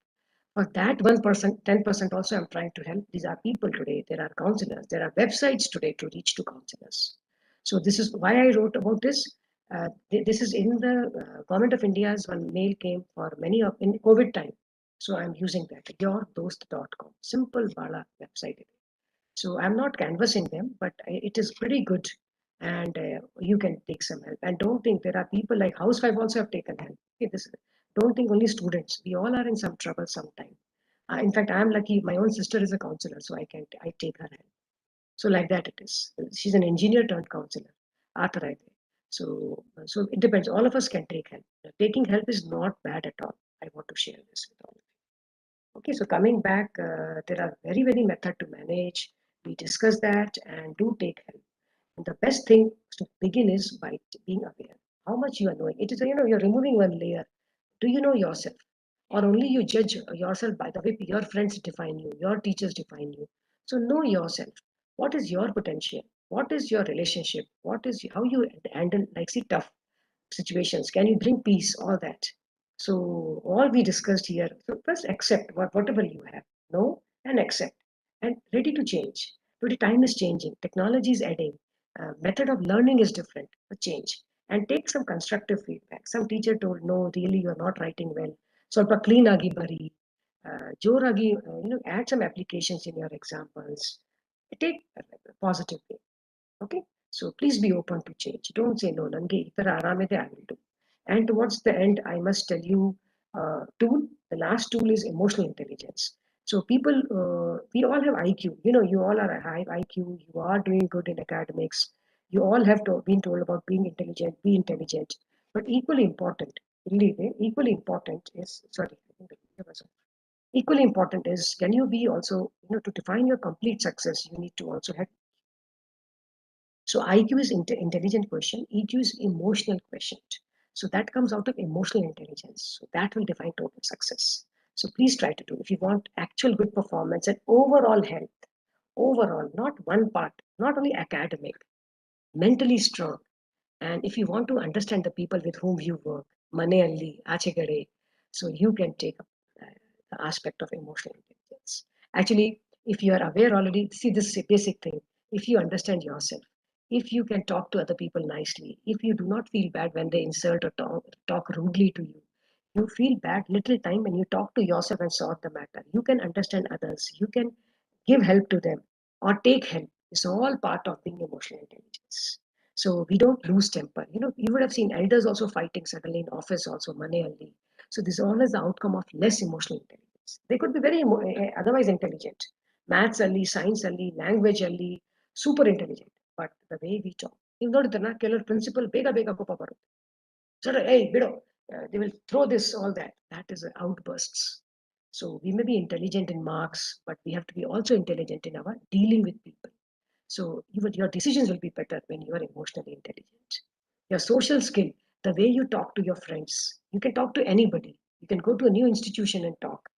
For that 1%, 10% also I'm trying to help. These are people today. There are counselors. There are websites today to reach to counselors. So this is why I wrote about this. This is in the Government of India's one mail came for many of in COVID time. So I'm using that, yourdost.com. Simple Bala website. So I'm not canvassing them, but it is pretty good. And you can take some help. And don't think there are people like housewife also have taken help. Okay, don't think only students. We all are in some trouble sometime. In fact, I'm lucky. My own sister is a counselor, so I take her help. So like that it is. She's an engineer turned counselor. So it depends. All of us can take help. Taking help is not bad at all. I want to share this with all of you. Okay, so coming back, there are very, very method to manage. We discuss that and do take help. And the best thing to begin is by being aware how much you are knowing. It is, you're removing one layer. Do you know yourself? or only you judge yourself by the way your friends define you, your teachers define you. So know yourself. What is your potential? What is your relationship? What is how you handle like see tough situations? Can you bring peace? All that. So all we discussed here. So first accept whatever you have. Know and accept and ready to change. Today time is changing. Technology is adding. Method of learning is different. Change and take some constructive feedback. Some teacher told, no, really you are not writing well. ಸ್ವಲ್ಪ clean ಆಗಿ ಬರಿ ಜೋರಾಗಿ add some applications in your examples. Take positive way. Okay, so please be open to change. Don't say no nange ಈ ತರ ಆರಾಮಿದೆ I will do. And towards the end I must tell you tool. The last tool is emotional intelligence. So people we all have IQ. You all are a high IQ. You are doing good in academics. You all have been told about being intelligent, be intelligent. But equally important, equally important is sorry. I think the video was off. Equally important is, can you be also, to define your complete success, you need to also have. So IQ is intelligent quotient, EQ is emotional quotient. So that comes out of emotional intelligence. So that will define total success. So please try to do, if you want actual good performance and overall health, overall, not one part, not only academic, mentally strong. And if you want to understand the people with whom you work, Manealli, Achegade, so you can take up the aspect of emotional intelligence. Actually, if you are aware already, see this basic thing. If you understand yourself, if you can talk to other people nicely, if you do not feel bad when they insult or talk rudely to you, you feel bad little time when you talk to yourself and solve the matter. You can understand others. You can give help to them or take help. It's all part of being emotional intelligence. So we don't lose temper. You would have seen elders also fighting suddenly in office also, money only. So this is always the outcome of less emotional intelligence. They could be very otherwise intelligent. Maths early, science early, language early, super intelligent. But the way we talk. You know the killer principle, bega kopa baru. So hey, bido, they will throw this, all that. That is outbursts. So we may be intelligent in marks, but we have to be also intelligent in our dealing with people. So your decisions will be better when you are emotionally intelligent. Your social skill, the way you talk to your friends, you can talk to anybody. You can go to a new institution and talk.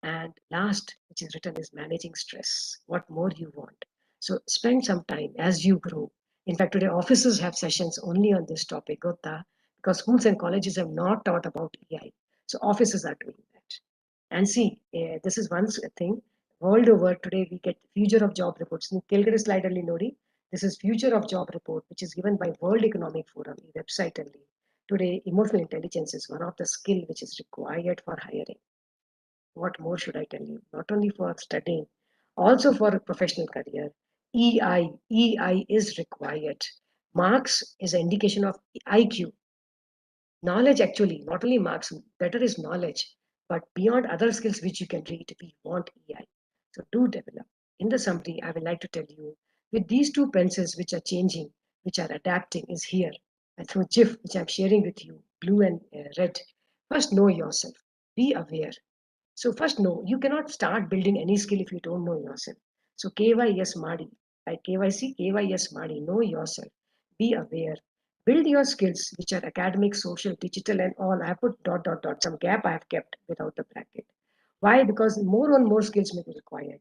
And last, which is written, is managing stress. What more you want? So spend some time as you grow. In fact, today offices have sessions only on this topic, Gota, because schools and colleges have not taught about EI. So offices are doing that. And see, this is one thing. World over today, we get future of job reports. Kelgare slide alli nodi. This is future of job report, which is given by World Economic Forum website only. Today, emotional intelligence is one of the skill which is required for hiring. What more should I tell you? Not only for studying, also for a professional career. EI is required. Marks is an indication of IQ. Knowledge, actually, not only marks, better is knowledge, but beyond other skills which you can read, we want EI. So do develop. In the summary, I would like to tell you, with these two pencils which are changing, which are adapting, is here. And through GIF, which I'm sharing with you, blue and red. First, know yourself. Be aware. So first, know, you cannot start building any skill if you don't know yourself. So KYS Madi, like KYC, KYS Madi, know yourself. Be aware. Build your skills, which are academic, social, digital, and all. I have put ... Some gap I have kept without the bracket. Why? Because more and more skills may be required.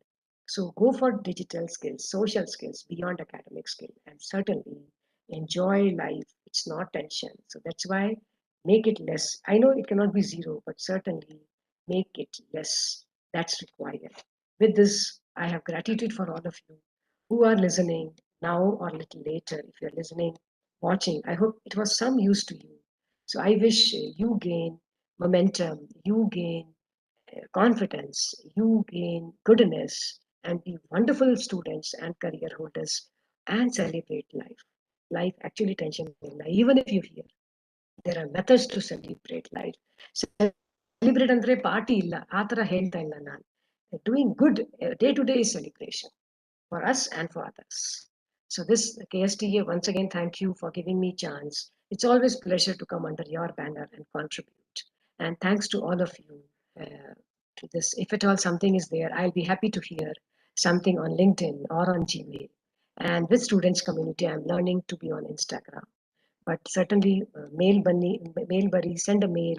So go for digital skills, social skills, beyond academic skill, and certainly enjoy life. It's not tension. So that's why make it less. I know it cannot be zero, but certainly make it less. That's required. With this, I have gratitude for all of you who are listening now or a little later. If you're listening, watching, I hope it was some use to you. So I wish you gain momentum, you gain confidence, you gain goodness, and be wonderful students and career holders and celebrate life. Life actually tension ಇಲ್ಲ. Even if you hear, there are methods to celebrate life. Celebrate andre party illa, ಆ ಥರ ಹೇಳ್ತಾ ಇಲ್ಲ ನಾನು. Doing good day to day is celebration for us and for others. So this KSTA, once again, thank you for giving me chance. It's always pleasure to come under your banner and contribute. And thanks to all of you to this. If at all something is there, I'll be happy to hear something on LinkedIn or on Gmail. And with students community, I'm learning to be on Instagram. But certainly mail bunny, mail buddy, send a mail,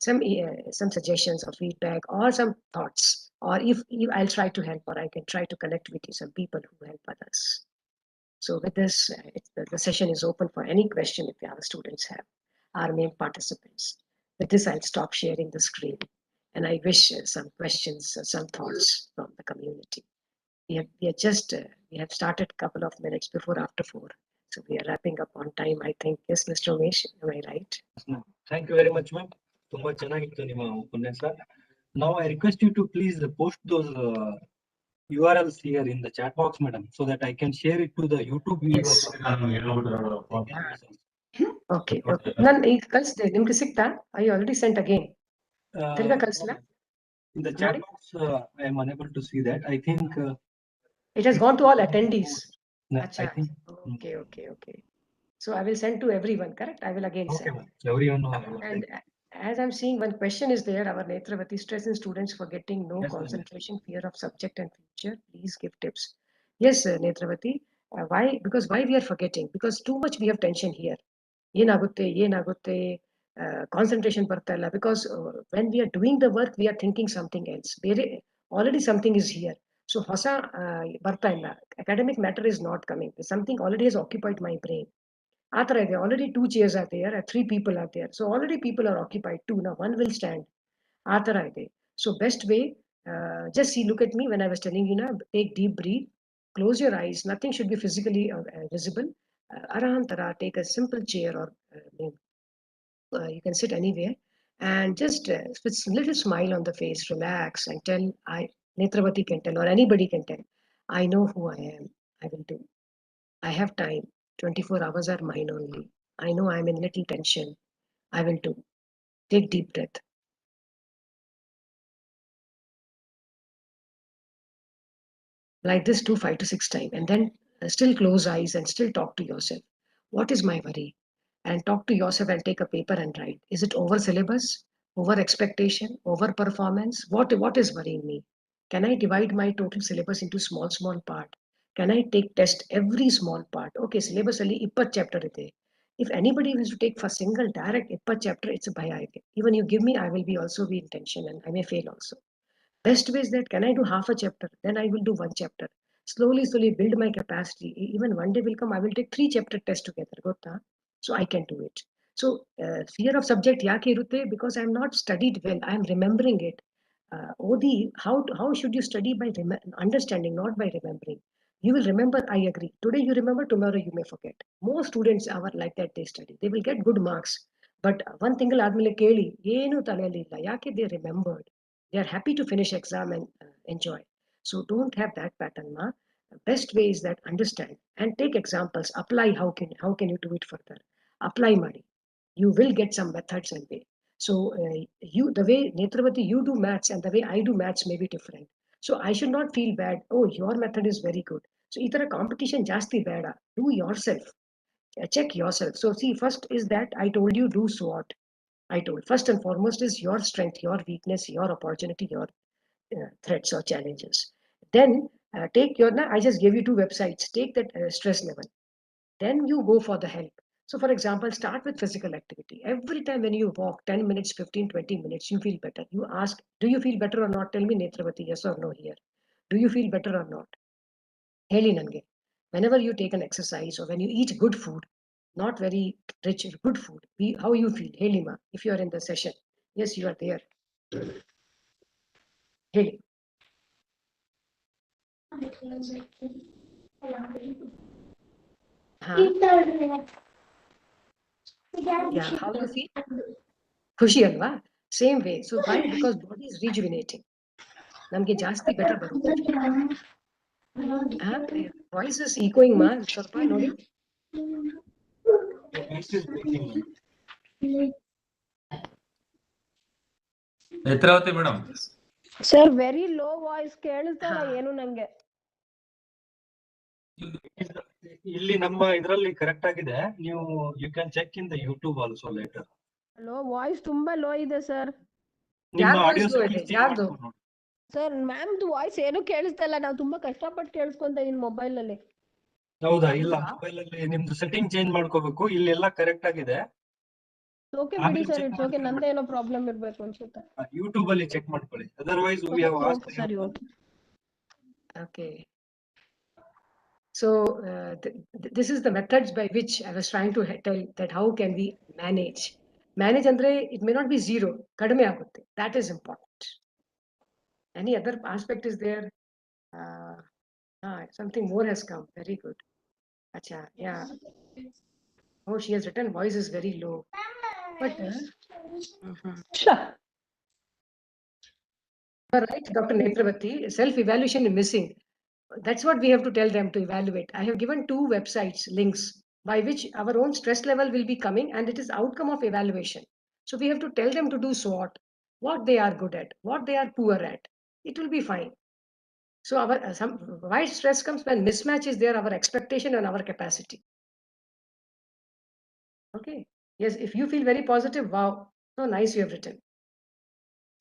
some suggestions or feedback or some thoughts, or if I'll try to help, or I can try to connect with you some people who help others. So with this, the session is open for any question if our students have, our main participants. With this, I'll stop sharing the screen, and I wish some questions, some thoughts from the community. We have started a couple of minutes before after 4, so we are wrapping up on time, I think. Yes, Mr. Umesh, am I right? Thank you very much, ma'am. ತುಂಬಾ ಚೆನ್ನಾಗಿತ್ತು ನಿಮ್ಮ ಉಪನ್ಯಾಸ. Now I request you to please post those URLs here in the chat box, madam, so that I can share it to the YouTube viewers. Okay. ನಾನು ಈಗ ಕಳಿಸಿದೆ, ನಿಮ್ಗೆ ಸಿಕ್ತಾ? I already sent again. ತಿರ್ಗಾ ಕಳಿಸ್ಲಾ? In the chat box, I am unable to see that. I think it has gone to all attendees. I think. Okay. So I will send to everyone, correct? I will again send. Everyone. And as I'm seeing, one question is there, our Netravati, stress in students forgetting, no Yes, concentration, fear of subject and future. Please give tips. Yes, Netravati. Why? Because why we are forgetting? Because too much we have tension here. ಏನಾಗುತ್ತೆ concentration ಬರ್ತಾ ಇಲ್ಲ, because when we are doing the work we are thinking something else. ಬೇರೆ already something is here. So ಹೊಸ ಬರ್ತಾ ಇಲ್ಲ, academic matter is not coming, something already has occupied my brain. ಆ ಥರ ಇದೆ. Already 2 chairs are there, 3 people are there, so already people are occupied. 2 now, 1 will stand. ಆ ಥರ ಇದೆ. So best way, just see, look at me when I was telling you, take deep breath, close your eyes, nothing should be physically visible. Arahantara, take a simple chair, or you can sit anywhere, and just with a little smile on the face, relax and tell, Netravati can tell, or anybody can tell, I know who I am, I will do. I have time, 24 hours are mine only. I know I'm in little tension, I will do. Take deep breath. Like this, do 5 to 6 times, and then still close eyes and still talk to yourself. What is my worry? And talk to yourself and take a paper and write. Is it over syllabus, over expectation, over performance? What is worrying me? Can I divide my total syllabus into small part? Can I take test every small part? Okay, syllabus ali 20 chapter ide. If anybody has to take for single direct 20 chapter, it's a bhaya. Even you give me, I will be also be in tension and I may fail also. Best way is that, can I do half a chapter? Then I will do 1 chapter. Slowly build my capacity. Even one day will come, I will take 3 chapter test together. Gotta? So I can do it. So fear of subject yake irutte? Because I am not studied well. I am remembering it. Odi, how should you study? By understanding, not by remembering. You will remember, I agree. Today you remember, tomorrow you may forget. Most students are like that, they study. They will get good marks. But one thing admele keli, ಏನು ತಲೆಯಲ್ಲಿ ಇಲ್ಲ. ಯಾಕೆ? They remembered. They are happy to finish exam and enjoy. So don't have that pattern, ma. Best way is that, understand and take examples. Apply. How can you do it further? Apply madi. You will get some methods and way. So the way Netravati you do maths and the way I do maths may be different. So I should not feel bad. Oh, your method is very good. So itara competition jasti beda. Do yourself. Check yourself. So see, first is that I told you, do SWOT. I told, first and foremost is your strength, your weakness, your opportunity, your threats or challenges. Then take your, I just gave you 2 websites. Take that stress level. Then you go for the help. So for example, start with physical activity. Every time when you walk 10 minutes, 15, 20 minutes, you feel better. You ask, do you feel better or not? Tell me, Netravati, yes or no here. Do you feel better or not? Heli nange. Whenever you take an exercise or when you eat good food, not very rich, good food, how you feel? Helima, if you are in the session. Yes, you are there. Heli. Yeah, how you feel? Khushi alva? Same way. So why? Because body is rejuvenating. Namge jasti better barutte. Voice is echoing, ma. ಸ್ವಲ್ಪ ನೋಡಿ. Netravati madam. Sir very low voice ಕೇಳಿಸ್ತಾ ಇಲ್ಲ ಏನು ನಂಗೆ. ಇಲ್ಲಿ ನಮ್ಮ ಇದರಲ್ಲಿ correct ಆಗಿದೆ. ನೀವು you can check in the YouTube also later. Low voice ತುಂಬಾ ಲೋ ಇದೆ ಸರ್. ನಿಮ್ಮ ಆಡಿಯೋ ಸೆಟ್ಟಿಂಗ್ಸ್ ಯಾರ್ದು? ಸರ್ ಮ್ಯಾಮ್ದು ವಾಯ್ಸ್ ಏನು ಕೇಳಿಸ್ತಾ ಇಲ್ಲ. ನಾವು ತುಂಬಾ ಕಷ್ಟಪಟ್ಟು ಕೇಳಿಸ್ಕೊಂತ ಇದೀನಿ ಮೊಬೈಲ್ ಅಲ್ಲಿ. ಹೌದಾ? ಇಲ್ಲ, ಮೊಬೈಲ್ ಅಲ್ಲಿ ನಿಮ್ದು ಸೆಟ್ಟಿಂಗ್ ಚೇಂಜ್ ಮಾಡ್ಕೋಬೇಕು. ಇಲ್ಲೆಲ್ಲ ಕರೆಕ್ಟ್ ಆಗಿದೆ. ಓಕೆ ಬಿಡಿ ಸರ್, ಇಟ್ಸ್ ಓಕೆ. ನಂದೇನೋ ಪ್ರಾಬ್ಲಮ್ ಇರ್ಬೇಕು ಅನ್ಸುತ್ತೆ. ಯೂಟ್ಯೂಬ್ ಅಲ್ಲಿ ಚೆಕ್ ಮಾಡ್ಕೊಳ್ಳಿ. Otherwise we have asked. ಸರಿ, okay. Okay. So this is the methods by which I was trying to tell that how can we manage. Manage andre it may not be zero, kadame agutte. That is important. Any other aspect is there? Something more has come. Very good. Acha, yeah. Oh, she has written voice is very low. But you're right, Dr. Netravati, self-evaluation is missing. That's what we have to tell them to evaluate. I have given 2 websites links by which our own stress level will be coming, and it is outcome of evaluation. So we have to tell them to do SWOT, what they are good at, what they are poor at. It will be fine. So our why stress comes when mismatch is there, our expectation and our capacity. Okay. Yes, if you feel very positive, wow, so nice you have written.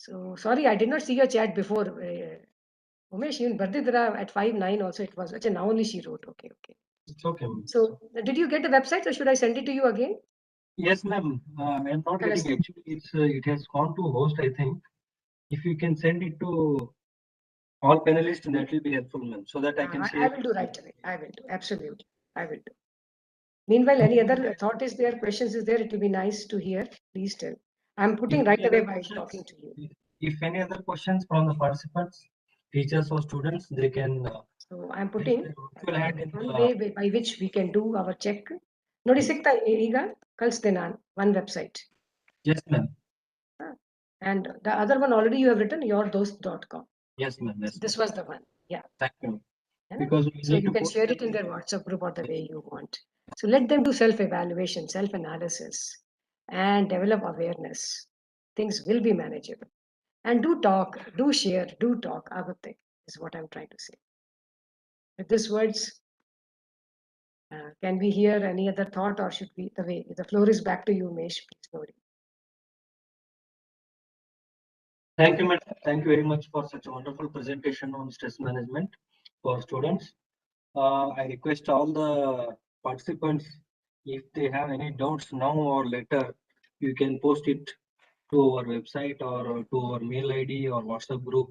So sorry, I did not see your chat before. Umesh, even Bardidra at 5:09 also it was. Achha, now only she wrote. Okay. It's okay. So did you get the website or should I send it to you again? Yes, ma'am. I am not getting. Actually, it has gone to host, I think. If you can send it to all panelists, that will be helpful, ma'am, so that I can see. I will do right away. I will do. Absolutely. I will do. Meanwhile, any other thought is there, questions is there, it will be nice to hear. Please tell. I'm putting If right any away other by questions- talking to you. If any other questions from the participants, teachers or students, they can. So I'm putting virtual hand in one way by which we can do our check. Nodi sikta iga kalsde nan one website. Yes, ma'am. And the other one already you have written yourdost.com. Yes, ma'am. Yes. This was the one. Yeah. Thank you. Yeah. Because we So need you to can post share it in their WhatsApp group or the way you want. So let them do self-evaluation, self-analysis, and develop awareness. Things will be manageable. And do talk, do share, do talk. Agutte is what I'm trying to say. With these words, can we hear any other thought, or should we? The floor is back to you, Mesh. Please, Nori. Thank you, madam. Thank you very much for such a wonderful presentation on stress management for students. I request all the participants, if they have any doubts now or later, you can post it to our website or to our mail ID or WhatsApp group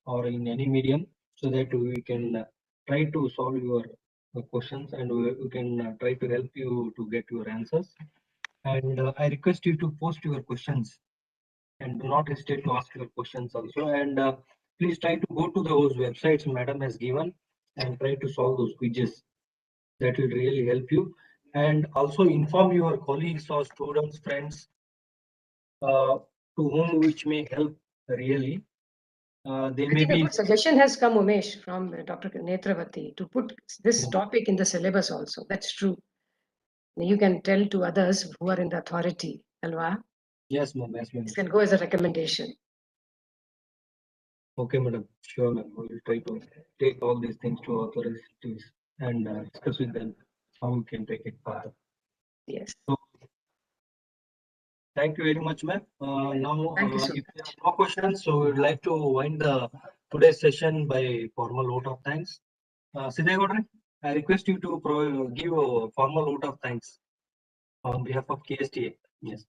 or in any medium, so that we can try to solve your questions, and we can try to help you to get your answers. And I request you to post your questions and do not hesitate to ask your questions also. And please try to go to those websites madam has given and try to solve those quizzes. That will really help you. And also inform your colleagues or students, friends, to whom which may help really. They I may think a be. good suggestion has come, Umesh, from Dr. Netravati to put this topic in the syllabus also. That's true. You can tell to others who are in the authority, Alva. Yes, ma'am. Yes, ma'am. This can go as a recommendation. Okay, madam. Sure, ma'am. We will try to take all these things to authorities and discuss with them how we can take it further. Yes. So, thank you very much, ma'am. Now, Thank you so if there are no questions, so we would like to wind the today's session by formal vote of thanks. Siddhegaudre, I request you to give a formal vote of thanks on behalf of KSTA. Yes.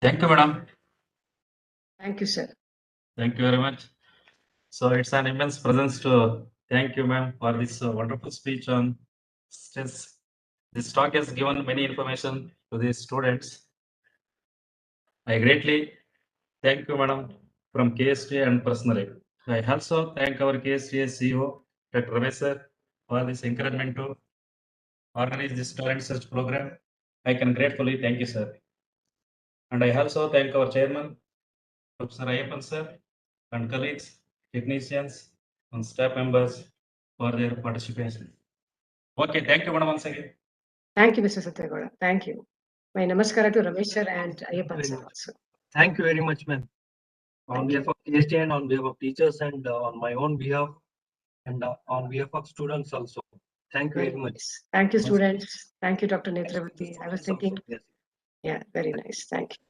Thank you, madam. Thank you, sir. Thank you very much. So it's an immense presence to thank you, ma'am, for this wonderful speech on stress. This talk has given many information to the students. I greatly thank you, madam, from KSTA and personally. I also thank our KSTA CEO, Dr. Ramesh sir, for this encouragement to organize this talent search program. I can gratefully thank you, sir. And I also thank our chairman, Professor Ayappan sir, and colleagues, technicians, and staff members for their participation. Okay, thank you, madam, once again. Thank you, Mr. Satyagowda. Thank you. My namaskara to Ramesh sir and Ayappan sir also. Thank you very much, ma'am. On behalf of KSTA and on behalf of teachers and on my own behalf and on behalf of students also. Thank you very much. Nice. Thank you, students. Thank you, Dr. Netravati. I was thinking, Yes. yeah, very nice. Thank you.